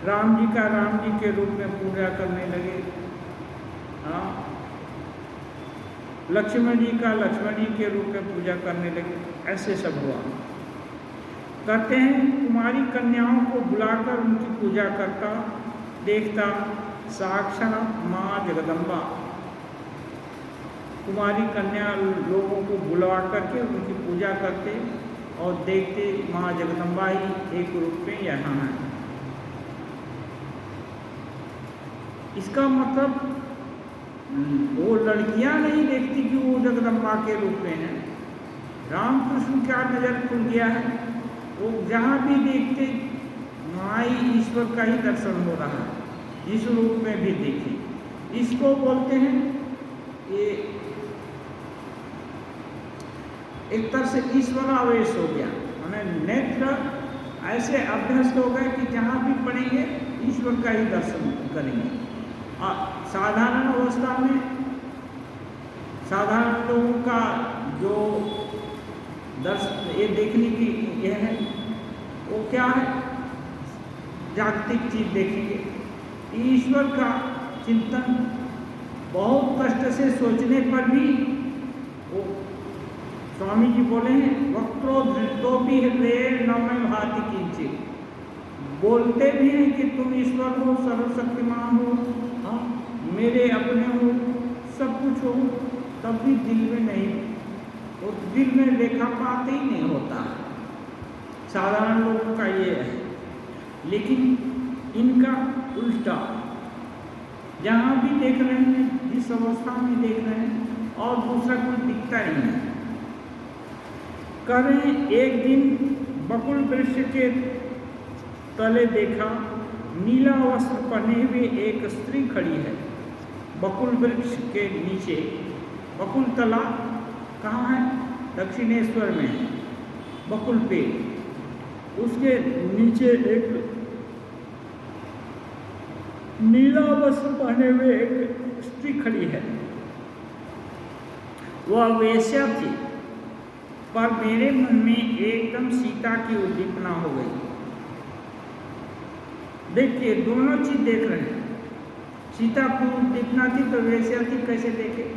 राम जी का राम जी के रूप में पूजा करने लगे, हाँ, लक्ष्मण जी का लक्ष्मण जी के रूप में पूजा करने लगे। ऐसे सब हुआ। कहते हैं कुमारी कन्याओं को बुलाकर उनकी पूजा करता, देखता साक्षात माँ जगदम्बा। कुमारी कन्या लोगों को बुला करके उनकी पूजा करते और देखते माँ जगदम्बा ही एक रूप में यहाँ है। इसका मतलब वो लड़कियां नहीं देखती कि वो जगदम्बा के रूप में है। रामकृष्ण का नजर खुल गया है, वो जहाँ भी देखते माई ईश्वर का ही दर्शन हो रहा है, इस रूप में भी देखी। इसको बोलते हैं ये एक तरह से ईश्वरावेश हो गया। हमें नेत्र ऐसे अभ्यस्त हो गए कि जहाँ भी पढ़ेंगे ईश्वर का ही दर्शन करेंगे। साधारण अवस्था में साधारण लोगों का जो दर्शन ये देखने की यह है, वो क्या है, जागतिक चीज देखेंगे। ईश्वर का चिंतन बहुत कष्ट से सोचने पर भी वो स्वामी जी बोले हैं वक्रो धृतो भी हृदय नमय भाति किंचित। बोलते भी हैं कि तुम ईश्वर हो, सर्वशक्तिमान हो, हाँ मेरे अपने हो, सब कुछ हो, तब भी दिल में नहीं, वो दिल में देखा पाते ही नहीं होता। साधारण लोगों का ये है, लेकिन इनका उल्टा, जहाँ भी देख रहे हैं, जिस अवस्था में देख रहे हैं और दूसरा कोई दिखता ही नहीं। करें एक दिन बकुल वृक्ष के तले देखा, नीला वस्त्र पहने हुए एक स्त्री खड़ी है। बकुल वृक्ष के नीचे, बकुल तला कहाँ है? दक्षिणेश्वर में है बकुल पेड़, उसके नीचे एक नीला वस्त्र पहने हुए एक स्त्री खड़ी है। वह वेश्या थी, पर मेरे मन में एकदम सीता की उद्दीपना हो गई। देखिए दोनों चीज देख रहे हैं। सीता की उद्दीपना थी तो वेश्या थी, कैसे देखे?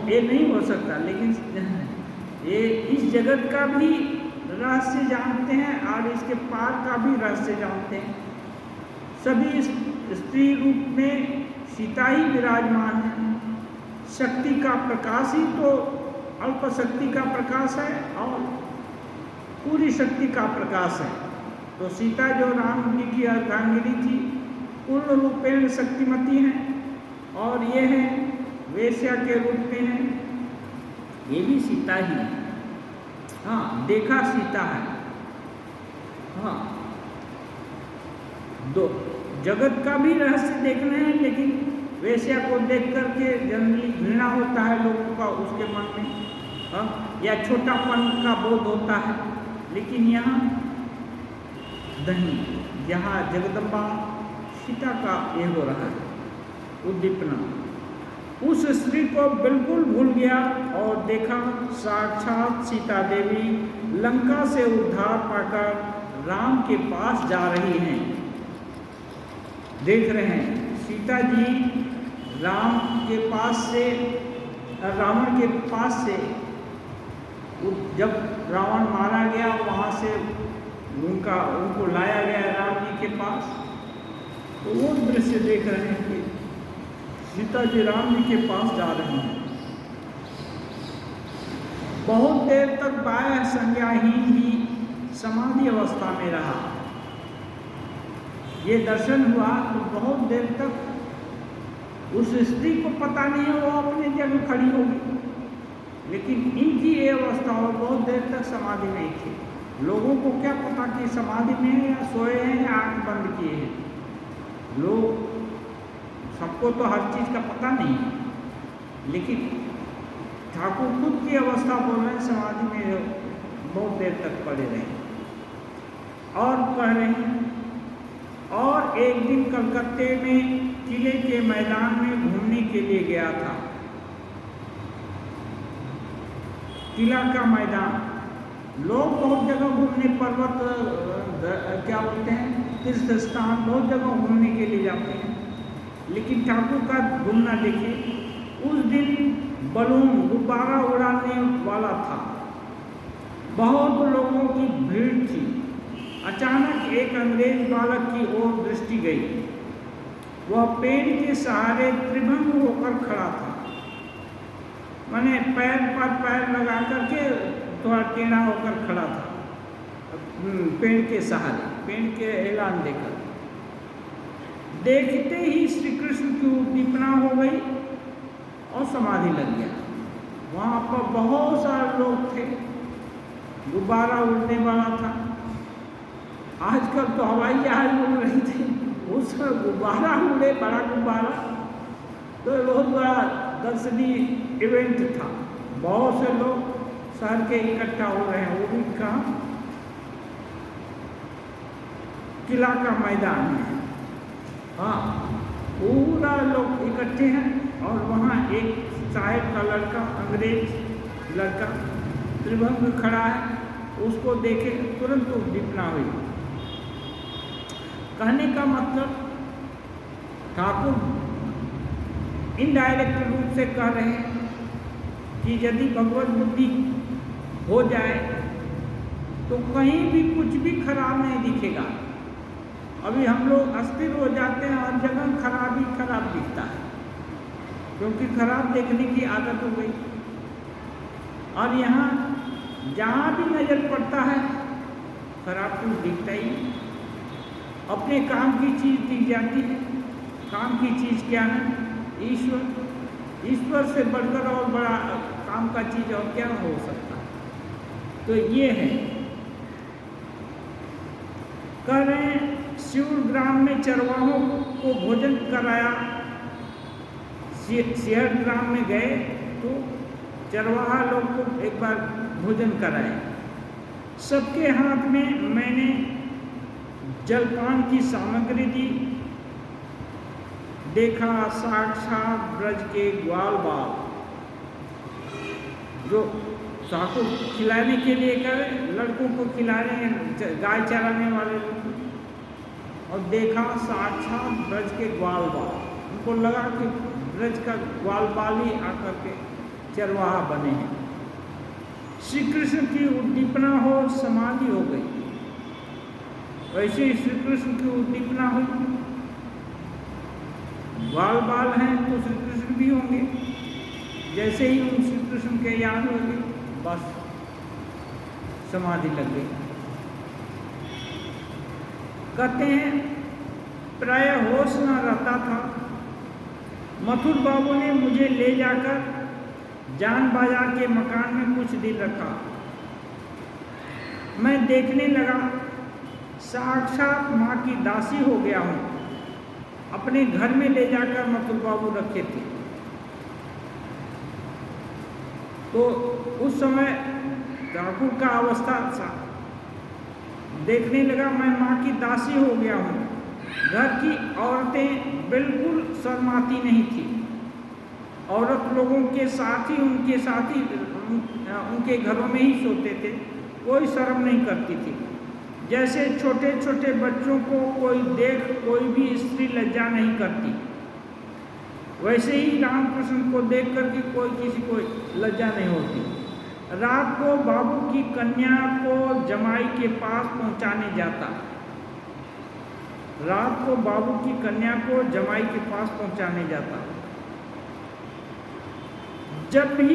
ये नहीं हो सकता। लेकिन ये इस जगत का भी रहस्य जानते हैं और इसके पार का भी रहस्य जानते हैं। सभी स्त्री रूप में सीता ही विराजमान है। शक्ति का प्रकाश ही तो अल्प शक्ति का प्रकाश है और पूरी शक्ति का प्रकाश है। तो सीता जो राम जी की अर्धांगिनी थी, पूर्ण रूपेण शक्तिमती हैं और ये है वेश्या के रूप में है, ये भी सीता ही है। हाँ, देखा सीता है। हाँ, जगत का भी रहस्य देखना है, लेकिन वेश्या को देख करके जनरली घृणा होता है लोगों का उसके मन में, या छोटापन का बोध होता है। लेकिन यहाँ नहीं, यहाँ जगदम्बा सीता का ये हो रहा है उद्दीपना। उस स्त्री को बिल्कुल भूल गया और देखा साक्षात सीता देवी लंका से उद्धार पाकर राम के पास जा रही हैं। देख रहे हैं सीता जी राम के पास से, रावण के पास से, जब रावण मारा गया वहाँ से उनको लाया गया राम जी के पास, तो वो दृश्य देख रहे हैं कि सीता जी राम जी के पास जा रही हैं। बहुत देर तक बाह्य संज्ञाहीन ही समाधि अवस्था में रहा। ये दर्शन हुआ तो बहुत देर तक उस स्त्री को पता नहीं है, वो अपने जगह खड़ी होगी, लेकिन इनकी ये अवस्था हो बहुत देर तक समाधि में थी। लोगों को क्या पता कि समाधि में है या सोए हैं या आंख बंद किए हैं। लोग, सबको तो हर चीज़ का पता नहीं है, लेकिन ठाकुर खुद की अवस्था बोल रहे हैं समाधि में बहुत देर तक पड़े रहे। और कह रहे हैं, और एक दिन कलकत्ते में किले के मैदान में घूमने के लिए गया था। किला का मैदान, लोग बहुत जगह घूमने, पर्वत क्या बोलते हैं, तीर्थ स्थान, बहुत जगह घूमने के लिए जाते हैं, लेकिन ठाकुर का घूमना देखिए। उस दिन बलून, गुब्बारा उड़ाने वाला था, बहुत लोगों की भीड़ थी। अचानक एक अंग्रेज बालक की ओर दृष्टि गई। वह पेड़ के सहारे त्रिभंग होकर खड़ा था, माने पैर पर पैर लगा करके थोड़ा टेढ़ा होकर खड़ा था, पेड़ के सहारे, पेड़ के ऐलान देकर। देखते ही श्री कृष्ण की उद्दीपना हो गई और समाधि लग गया। वहाँ पर बहुत सारे लोग थे, गुब्बारा उड़ने वाला था। आजकल तो हवाई जहाज उड़ रही थी, उसमें गुब्बारा उड़े, बड़ा गुब्बारा, तो बहुत बड़ा दर्शनीय इवेंट था। बहुत से लोग शहर के इकट्ठा हो रहे हैं। वो भी कहाँ, किला का मैदान है। हाँ, पूरा लोग इकट्ठे हैं और वहाँ एक साहेब का लड़का, अंग्रेज लड़का त्रिभंग खड़ा है। उसको देखे तुरंत उद्दीपना हुई। कहने का मतलब ठाकुर इनडायरेक्ट रूप से कह रहे हैं कि यदि भगवत बुद्धि हो जाए तो कहीं भी कुछ भी खराब नहीं दिखेगा। अभी हम लोग अस्थिर हो जाते हैं और जगह खराब ही खराब दिखता है, क्योंकि खराब देखने की आदत हो गई। और यहाँ जहाँ भी नज़र पड़ता है खराब कुछ दिखता ही। अपने काम की चीज़ दिख जाती है। काम की चीज़ क्या है? ईश्वर। ईश्वर से बढ़कर और बड़ा काम का चीज़ और क्या हो सकता है? तो ये है, कह रहे हैं शिवर ग्राम में चरवाहों को भोजन कराया। सिहर ग्राम में गए तो चरवाहा लोग को एक बार भोजन कराए। सबके हाथ में मैंने जलपान की सामग्री दी। देखा साक्षात ब्रज के ग्वाल बाल, जो ठाकुर खिलाने के लिए करे, लड़कों को खिला रहे हैं, गाय चराने वाले लोग। और देखा साक्षात ब्रज के ग्वाल बाल, उनको लगा कि ब्रज का ग्वाल बाल ही आकर के चरवाहा बने हैं। श्री कृष्ण की उद्दीपना हो, समाधि हो गई। वैसे ही श्री कृष्ण की उद्दीपना हुई। ग्वाल बाल हैं तो श्री कृष्ण भी होंगे। जैसे ही उन श्री कृष्ण के याद हो गई, बस समाधि लग गई। कहते हैं प्राय होश न रहता था। मथुर बाबू ने मुझे ले जाकर जान बाजार के मकान में कुछ दिन रखा। मैं देखने लगा साक्षात माँ की दासी हो गया हूँ। अपने घर में ले जाकर मथुर बाबू रखे थे। तो उस समय ठाकुर का अवस्था देखने लगा, मैं माँ की दासी हो गया हूँ। घर की औरतें बिल्कुल शर्माती नहीं थी। औरत लोगों के साथ ही उनके घरों में ही सोते थे, कोई शर्म नहीं करती थी। जैसे छोटे छोटे बच्चों को कोई देख कोई भी स्त्री लज्जा नहीं करती, वैसे ही रामकृष्ण को देख करके कोई किसी को लज्जा नहीं होती। रात को बाबू की कन्या को जमाई के पास पहुंचाने जाता। रात को बाबू की कन्या को जमाई के पास पहुंचाने जाता। जब भी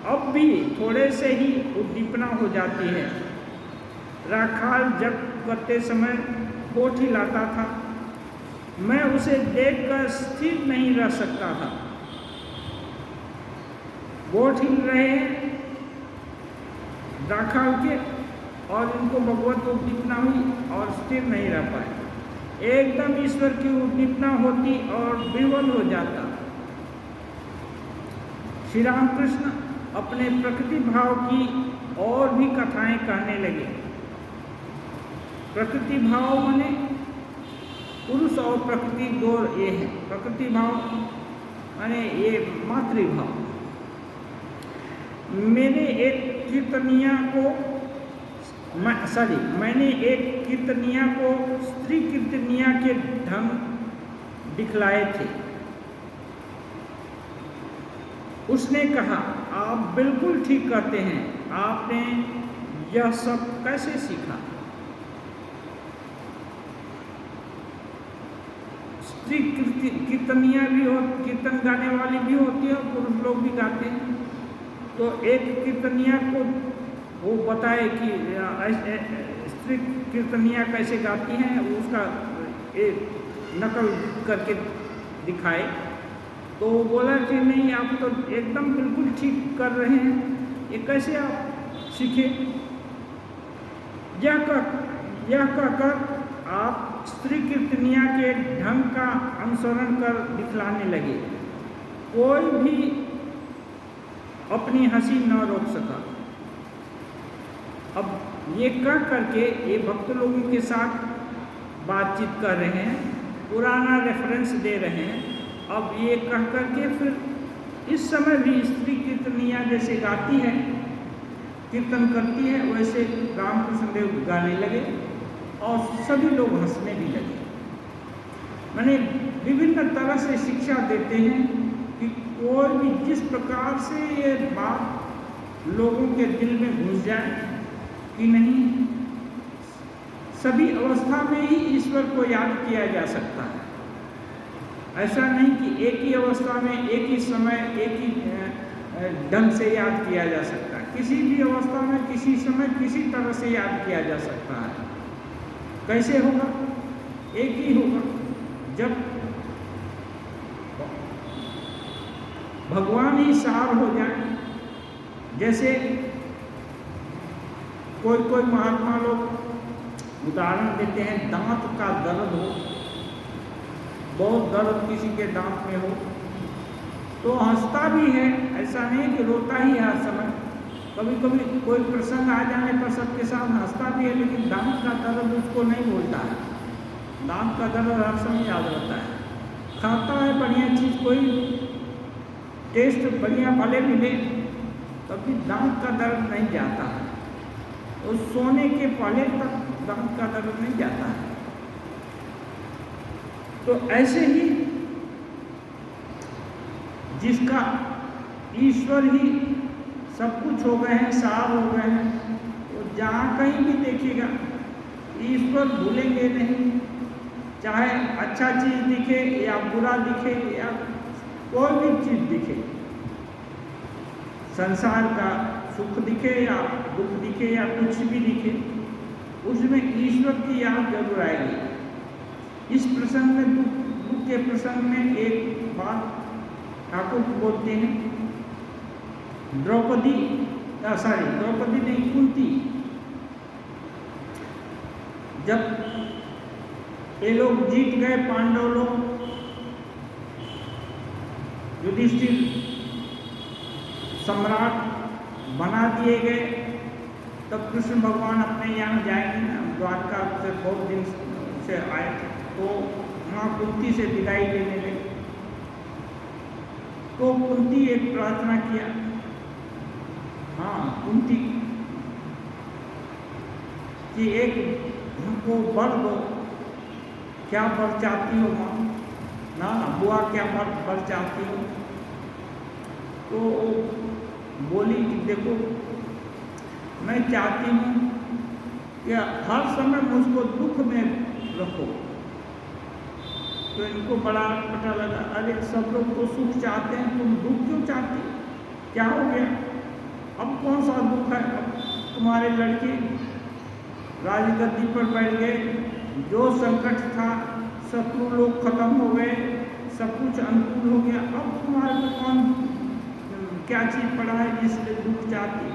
अब भी थोड़े से ही उद्दीपना हो जाती है। राखाल जब करते समय होठ हिलाता था, मैं उसे देखकर स्थिर नहीं रह सकता था। होठ हिल रहे हैं राखाल के और इनको भगवत उद्दीपना हुई और स्थिर नहीं रह पाए। एकदम ईश्वर की उद्दीपना होती और विवल हो जाता। श्री रामकृष्ण अपने प्रकृति भाव की और भी कथाएं कहने लगे। प्रकृति भाव माने पुरुष और प्रकृति दो ये है। प्रकृति भाव माने ये मातृभाव। मैंने एक कीर्तनिया को स्त्री कीर्तनिया के ढंग दिखलाए थे। उसने कहा, आप बिल्कुल ठीक कहते हैं, आपने यह सब कैसे सीखा? स्त्री कीर्तनिया भी हो, कीर्तन गाने वाली भी होती है और पुरुष लोग भी गाते हैं। तो एक कीर्तनिया को वो बताए कि स्त्री कीर्तनिया कैसे गाती हैं, उसका एक नकल करके दिखाए। तो वो बोला कि नहीं, आप तो एकदम बिल्कुल ठीक कर रहे हैं, ये कैसे आप सीखे? यह कहकर आप स्त्री कीर्तनिया के ढंग का अनुसरण कर दिखलाने लगे। कोई भी अपनी हंसी न रोक सका। अब ये कह करके ये भक्त लोगों के साथ बातचीत कर रहे हैं, पुराना रेफरेंस दे रहे हैं। अब ये कह करके फिर इस समय भी स्त्री कीर्तनिया जैसे गाती है, कीर्तन करती है, वैसे रामकृष्ण देव गाने लगे और सभी लोग हंसने भी लगे। मैंने विभिन्न तरह से शिक्षा देते हैं कि कोई भी जिस प्रकार से ये बात लोगों के दिल में घुस जाए कि नहीं, सभी अवस्था में ही ईश्वर को याद किया जा सकता है। ऐसा नहीं कि एक ही अवस्था में, एक ही समय, एक ही ढंग से याद किया जा सकता है। किसी भी अवस्था में, किसी समय, किसी तरह से याद किया जा सकता है। कैसे होगा? एक ही होगा जब भगवान ही सार हो जाए। जैसे कोई महात्मा लोग उदाहरण देते हैं, दांत का दर्द हो, बहुत दर्द किसी के दांत में हो तो हंसता भी है, ऐसा नहीं कि रोता ही है हर समय। कभी कभी कोई प्रसंग आ जाने पर सबके साथ हंसता भी है, लेकिन दांत का दर्द उसको नहीं भूलता है। दांत का दर्द हर समय याद रहता है। खाता है बढ़िया चीज़, कोई टेस्ट बढ़िया भले मिले, कभी दांत का दर्द नहीं जाता है। और सोने के पहले तक दांत का दर्द नहीं जाता है। तो ऐसे ही जिसका ईश्वर ही सब कुछ हो गए हैं, सार हो गए हैं, तो जहाँ कहीं भी देखिएगा ईश्वर भूलेंगे नहीं। चाहे अच्छा चीज़ दिखे या बुरा दिखे या कोई भी चीज़ दिखे, संसार का सुख दिखे या दुख दिखे या कुछ भी दिखे, उसमें ईश्वर की याद जरूर आएगी। इस प्रसंग में, दुख के प्रसंग में एक बात ठाकुर बोलते हैं, द्रौपदी नहीं, कुंती जब ये लोग जीत गए, पांडव लोग, युधिष्ठिर सम्राट बना दिए गए। तब कृष्ण भगवान अपने यहाँ जाएंगे ना, द्वारका से बहुत दिन से आए थे, तो माँ कुंती से विदाई लेने गए। तो कुंती एक प्रार्थना किया, हाँ कुंती, कि एक हमको वर दो। क्या वर चाहती हो माँ? ना बुआ, क्या वर चाहती हो? तो बोली कि देखो, मैं चाहती हूँ कि हर समय मुझको दुख में रखो। तो इनको बड़ा पता लगा, अरे सब लोग तो सुख चाहते हैं, तुम दुख क्यों चाहती? क्या हो गया? अब कौन सा दुख है? अब तुम्हारे लड़के राजगद्दी पर बैठ गए, जो संकट था शत्रु लोग खत्म हो गए, सब कुछ अनुकूल हो गया। अब तुम्हारे को कौन क्या चीज पड़ा है जिससे दुख चाहती?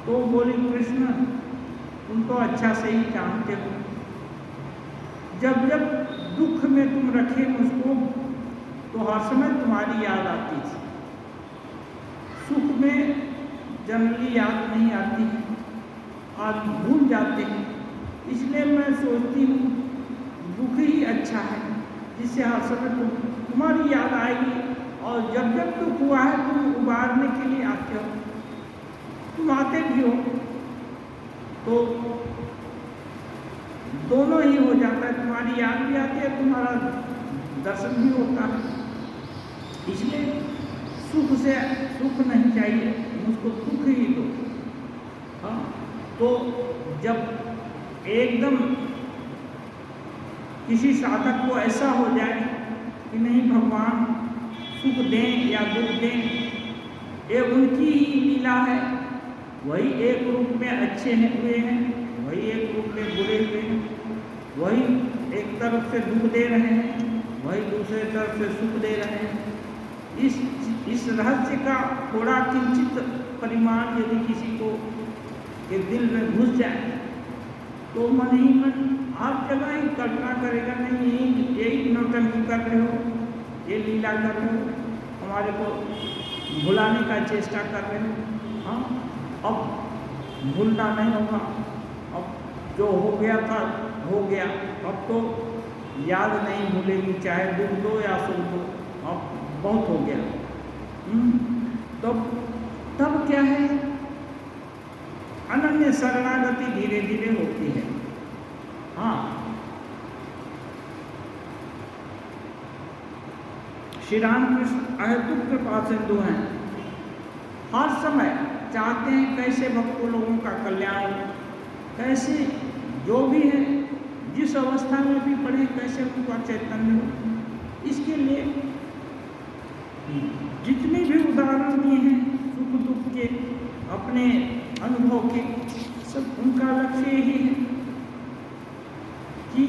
तो बोली, कृष्ण तुम तो अच्छा से ही जानते हो, जब जब दुख में तुम रखे मुझको तो हर समय तुम्हारी याद आती थी। सुख में जनरली याद नहीं आती है, आज भूल जाते हैं। इसलिए मैं सोचती हूँ दुख ही अच्छा है, जिससे हर समय तुम्हारी याद आएगी, और जब जब दुख हुआ है तुम उबारने के लिए आते हो, तुम आते भी हो, तो दोनों ही हो जाता है, तुम्हारी याद भी आती है, तुम्हारा दर्शन भी होता है। इसलिए सुख से सुख नहीं चाहिए, मुझको दुख ही दो। हाँ, तो जब एकदम किसी साधक को ऐसा हो जाए कि नहीं भगवान सुख दें या दुख दें, ये उनकी ही लीला है, वही एक रूप में अच्छे हुए हैं, वही एक रूप में बुरे हुए हैं, वही एक तरफ से दुख दे रहे हैं, वही दूसरे तरफ से सुख दे रहे हैं। इस रहस्य का थोड़ा किंचित परिमाण यदि किसी को के दिल में घुस जाए तो मन ही मन हर जगह ही कल्पना करेगा, नहीं यही नौटंकी कर रहे हो, ये लीला कर रहे हो, हमारे को भुलाने का चेष्टा कर रहे हो। हाँ, अब भूलना नहीं होगा, अब जो हो गया था हो गया, अब तो याद नहीं भूलेगी, चाहे दुख दो या सुख दो, अब बहुत हो गया। तो तब क्या है, अनन्य शरणागति धीरे धीरे होती है। हाँ, श्री रामकृष्ण अहेतुक कृपा सिंधु हैं, हर समय चाहते हैं कैसे भक्तों लोगों का कल्याण, कैसे जो भी है जिस अवस्था में भी पढ़े कैसे उनका चैतन्य हो। इसके लिए जितने भी उदाहरण दिए हैं सुख दुख के, अपने अनुभव के, सब उनका लक्ष्य यही है कि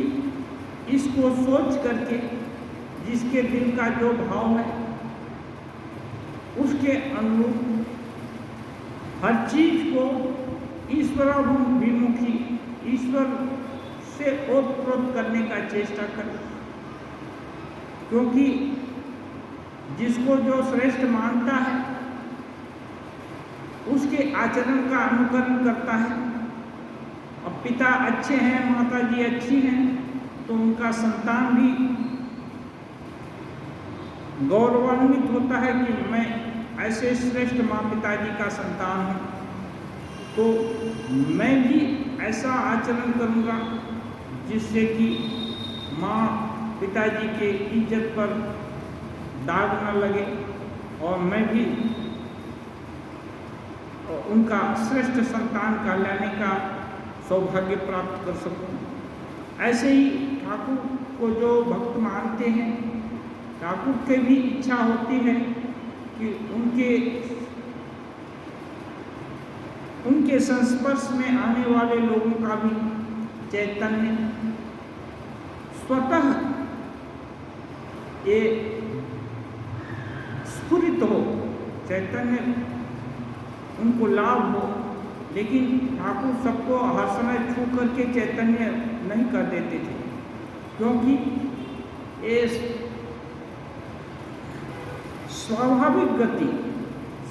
इसको सोच करके जिसके दिल का जो भाव है उसके अनुरूप हर चीज को ईश्वराभिमुखी, ईश्वर से ओतप्रोत करने का चेष्टा करें। क्योंकि जिसको जो श्रेष्ठ मानता है उसके आचरण का अनुकरण करता है। अब पिता अच्छे हैं, माता जी अच्छी हैं, तो उनका संतान भी गौरवान्वित होता है कि मैं ऐसे श्रेष्ठ माँ पिताजी का संतान हूँ, तो मैं भी ऐसा आचरण करूँगा जिससे कि माँ पिताजी के इज्जत पर दाग न लगे और मैं भी उनका श्रेष्ठ संतान का लाने का सौभाग्य प्राप्त कर सकूं। ऐसे ही ठाकुर को जो भक्त मानते हैं, ठाकुर की भी इच्छा होती है कि उनके संस्पर्श में आने वाले लोगों का भी चैतन्य स्वतः ये स्फुरित हो, चैतन्य उनको लाभ हो। लेकिन ठाकुर सबको हर समय छू करके चैतन्य नहीं कर देते थे, क्योंकि ये स्वाभाविक गति,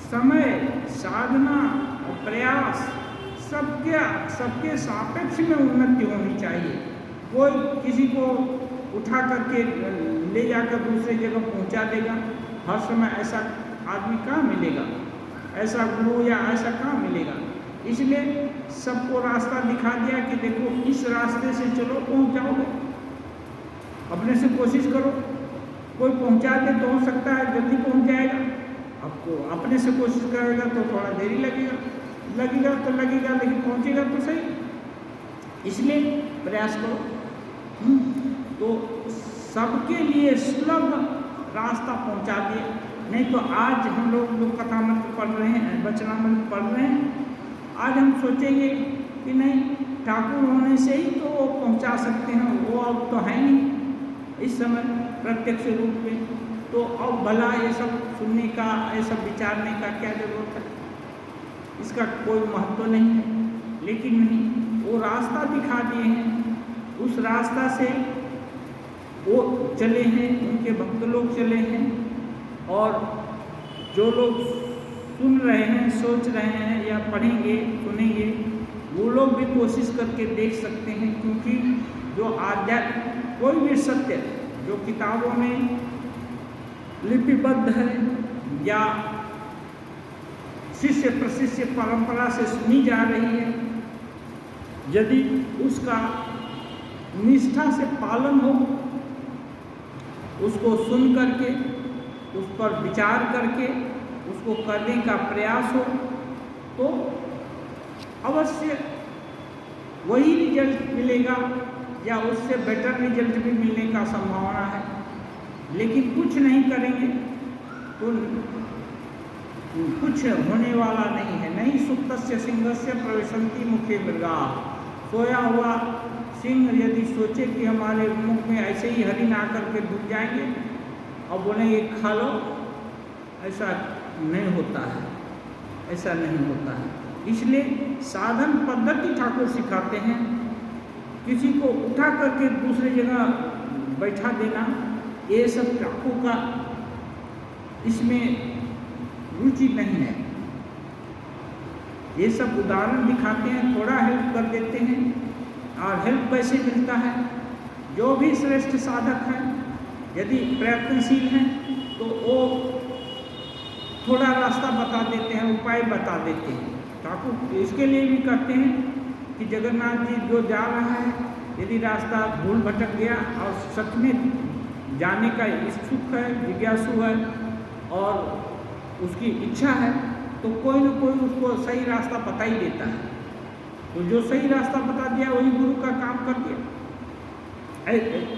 समय, साधना और प्रयास सबके सापेक्ष में उन्नति होनी चाहिए। कोई किसी को उठा करके ले जाकर दूसरी जगह पहुंचा देगा, हर समय ऐसा आदमी कहाँ मिलेगा, ऐसा गुरु या ऐसा कहाँ मिलेगा। इसलिए सबको रास्ता दिखा दिया कि देखो इस रास्ते से चलो, पहुंच जाओगे, अपने से कोशिश करो। कोई पहुंचा दे तो हो सकता है जल्दी पहुंच जाएगा, आपको अपने से कोशिश करेगा तो थोड़ा देरी लगेगा, लेकिन पहुंचेगा तो सही। इसलिए प्रयास करो। तो सबके लिए सुलभ रास्ता पहुंचा दिए। नहीं तो आज हम लोग जो कथामृत पढ़ रहे हैं, वचनामृत पढ़ रहे हैं, आज हम सोचेंगे कि नहीं ठाकुर होने से ही तो वो पहुंचा सकते हैं, वो अब तो है नहीं इस समय प्रत्यक्ष रूप में, तो अब भला ये सब सुनने का, ये सब विचारने का क्या जरूरत है, इसका कोई महत्व नहीं है। लेकिन नहीं, वो रास्ता दिखा दिए हैं, उस रास्ता से वो चले हैं, उनके भक्त लोग चले हैं, और जो लोग सुन रहे हैं, सोच रहे हैं या पढ़ेंगे, सुनेंगे, वो लोग भी कोशिश करके देख सकते हैं। क्योंकि जो आध्यात्म कोई भी सत्य जो किताबों में लिपिबद्ध है या शिष्य प्रशिष्य परंपरा से सुनी जा रही है, यदि उसका निष्ठा से पालन हो, उसको सुन करके, उस पर विचार करके उसको करने का प्रयास हो, तो अवश्य वही रिजल्ट मिलेगा या उससे बेटर रिजल्ट भी मिलने का संभावना है। लेकिन कुछ नहीं करेंगे तो कुछ होने वाला नहीं है। नहीं सुप्तस्य सिंहस्य प्रविशन्ति मुखे मृगा। सोया हुआ सिंह यदि सोचे कि हमारे मुख में ऐसे ही हरिण आकर के डूब जाएंगे और बोलेंगे खा लो, ऐसा नहीं होता है, ऐसा नहीं होता है। इसलिए साधन पद्धति ठाकुर सिखाते हैं। किसी को उठा करके दूसरी जगह बैठा देना, ये सब ठाकुर का इसमें रुचि नहीं है। ये सब उदाहरण दिखाते हैं, थोड़ा हेल्प कर देते हैं। और हेल्प कैसे मिलता है? जो भी श्रेष्ठ साधक हैं यदि प्रयत्नशील हैं तो वो थोड़ा रास्ता बता देते हैं, उपाय बता देते हैं। ठाकुर इसके लिए भी कहते हैं कि जगन्नाथ जी जो जा रहा है, यदि रास्ता भूल भटक गया और सच में जाने का इच्छुक है, जिज्ञासु है और उसकी इच्छा है, तो कोई न कोई उसको सही रास्ता बता ही देता है। तो जो सही रास्ता बता दिया वही गुरु का काम कर दिया।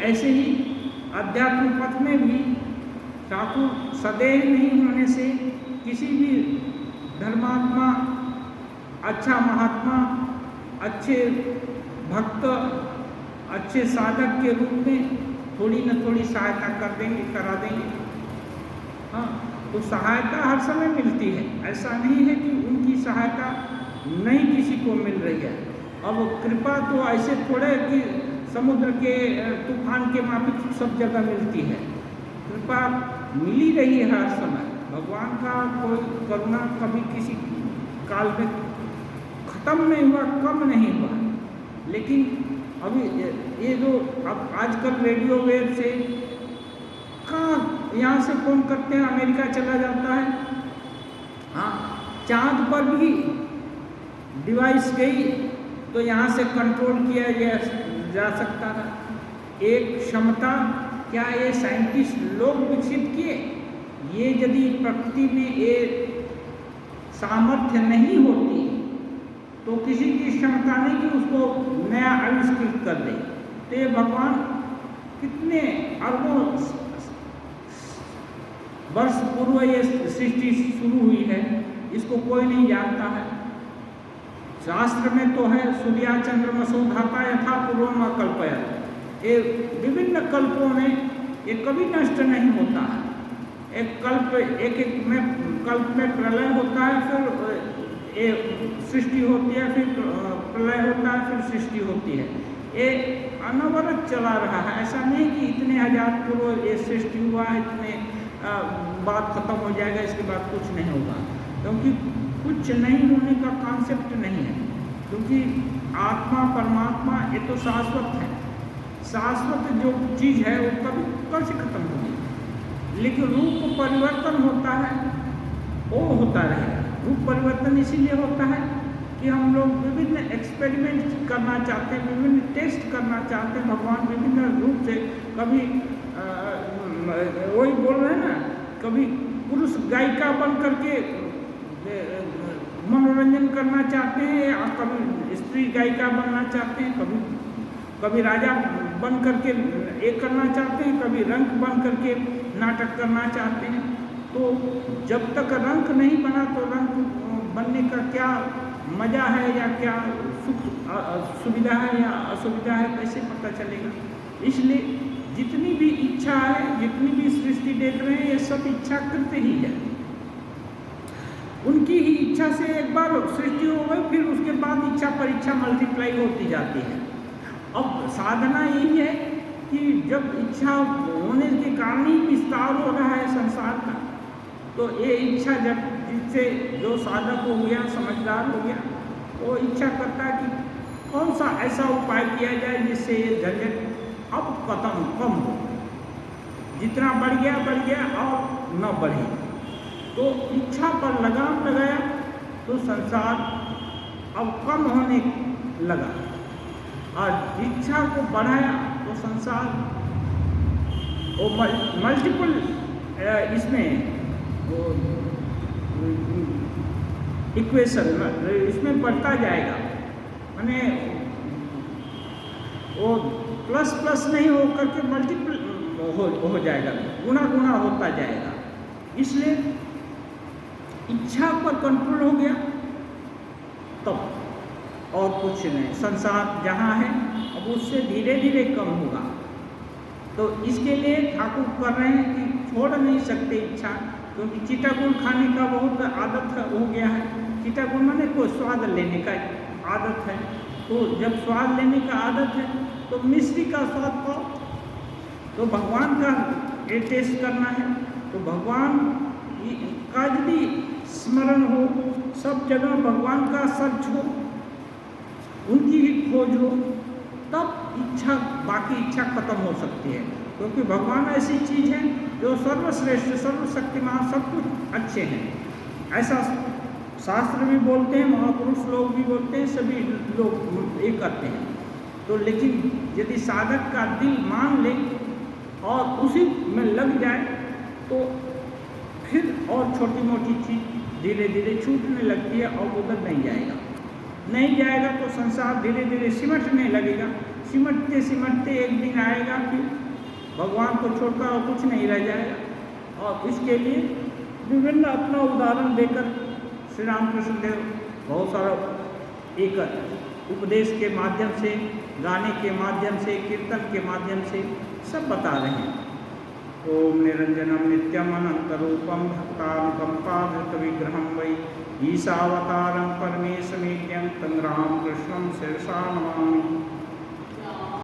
ऐसे ही अध्यात्म पथ में भी ठाकुर सदैव नहीं होने से किसी भी धर्मात्मा, अच्छा महात्मा, अच्छे भक्त, अच्छे साधक के रूप में थोड़ी न थोड़ी सहायता कर देंगे, करा देंगे। हाँ, तो सहायता हर समय मिलती है। ऐसा नहीं है कि उनकी सहायता नहीं किसी को मिल रही है। अब कृपा तो ऐसे थोड़े कि समुद्र के तूफान के माफिक सब जगह मिलती है। कृपा मिल ही रही है हर समय। भगवान का कोई करुणा कभी किसी काल में खत्म नहीं हुआ, कम नहीं हुआ। लेकिन अभी ये जो अब आजकल रेडियो वेव से कहाँ यहाँ से फ़ोन करते हैं, अमेरिका चला जाता है। हाँ, चाँद पर भी डिवाइस गई तो यहाँ से कंट्रोल किया जा सकता था। एक क्षमता क्या ये साइंटिस्ट लोग विकसित किए? ये यदि प्रकृति में ये सामर्थ्य नहीं होती तो किसी की क्षमता नहीं कि उसको नया आविष्कृत कर दे। तो ये भगवान कितने अरबों वर्ष पूर्व ये सृष्टि शुरू हुई है, इसको कोई नहीं जानता है। शास्त्र में तो है सूर्या चंद्रमसो धाता यथा पूर्वम अकल्पयत्। ये विभिन्न कल्पों में ये कभी नष्ट नहीं होता है। एक कल्प एक में कल्प में प्रलय होता है, फिर ये सृष्टि होती है, फिर प्रलय होता है, फिर सृष्टि होती है। ये अनवरत चला रहा है। ऐसा नहीं कि इतने हजार पूर्व ये सृष्टि हुआ है, इतने बात खत्म हो जाएगा, इसके बाद कुछ नहीं होगा, क्योंकि कुछ नहीं होने का कॉन्सेप्ट नहीं है। क्योंकि आत्मा परमात्मा ये तो शाश्वत है, शाश्वत जो चीज़ है वो कभी कब से खत्म होगी, लेकिन रूप परिवर्तन होता है, वो होता रहेगा। रूप परिवर्तन इसीलिए होता है कि हम लोग विभिन्न एक्सपेरिमेंट करना चाहते हैं, विभिन्न टेस्ट करना चाहते हैं। भगवान विभिन्न रूप से, कभी वही बोल रहे हैं ना, कभी पुरुष गायिका बन करके मनोरंजन करना चाहते हैं, या कभी स्त्री गायिका बनना चाहते हैं, कभी राजा बन करके एक करना चाहते हैं, कभी रंक बन करके नाटक करना चाहते हैं। तो जब तक रंक नहीं बना तो रंक बनने का क्या मजा है, या क्या सुख सुविधा है या असुविधा है, कैसे पता चलेगा। इसलिए जितनी भी इच्छा है, जितनी भी सृष्टि देख रहे हैं, ये सब इच्छा करते ही है। उनकी ही इच्छा से एक बार सृष्टि हो गई, फिर उसके बाद इच्छा परीक्षा मल्टीप्लाई होती जाती है। अब साधना यही है कि जब इच्छा होने के कारण ही विस्तार हो रहा है संसार का, तो ये इच्छा जब जिससे जो साधक हो गया, समझदार हो गया, वो इच्छा करता है कि कौन सा ऐसा उपाय किया जाए जिससे ये झंझट अब कम हो, जितना बढ़ गया और न बढ़े। तो इच्छा पर लगाम लगाया तो संसार अब कम होने लगा, और इच्छा को बढ़ाया तो संसार वो मल्टीपल इसमें वो इक्वेशन इसमें बढ़ता जाएगा, माने वो प्लस प्लस नहीं हो करके मल्टीपल हो जाएगा, गुना होता जाएगा। इसलिए इच्छा पर कंट्रोल हो गया तब और कुछ नहीं, संसार जहाँ है अब उससे धीरे धीरे कम होगा। तो इसके लिए ठाकुर कर रहे हैं कि छोड़ नहीं सकते इच्छा, क्योंकि चिटागुड़ खाने का बहुत आदत हो गया है। चिटागुड़ माने कोई स्वाद लेने का आदत है, तो जब स्वाद लेने का आदत है तो मिश्री का स्वाद पाओ, तो भगवान का ये टेस्ट करना है, तो भगवान का यदि स्मरण हो, सब जगह भगवान का सर्च हो, उनकी ही खोज हो, तब इच्छा, बाकी इच्छा खत्म हो सकती है। क्योंकि भगवान ऐसी चीज़ है जो सर्वश्रेष्ठ, सर्वशक्तिमान, सब कुछ अच्छे हैं। ऐसा शास्त्र भी बोलते हैं, महापुरुष लोग भी बोलते हैं, सभी लोग ये करते हैं। तो लेकिन यदि साधक का दिल मान ले और उसी में लग जाए तो फिर और छोटी मोटी चीज़ धीरे धीरे छूटने लगती है और उधर नहीं जाएगा तो संसार धीरे धीरे सिमटने लगेगा। सिमटते सिमटते एक दिन आएगा कि भगवान को छोड़कर और कुछ नहीं रह जाएगा। और इसके लिए विभिन्न अपना उदाहरण देकर श्री रामकृष्ण देव बहुत सारा एक उपदेश के माध्यम से, गाने के माध्यम से, कीर्तन के माध्यम से सब बता रहे हैं। ओम निरंजनम नित्यम अनंतरूपम भक्तानुकंपाधृत विग्रहम वै ईशावतारं परमेशमेत्यं तं रामकृष्णं शिरसा नमामि।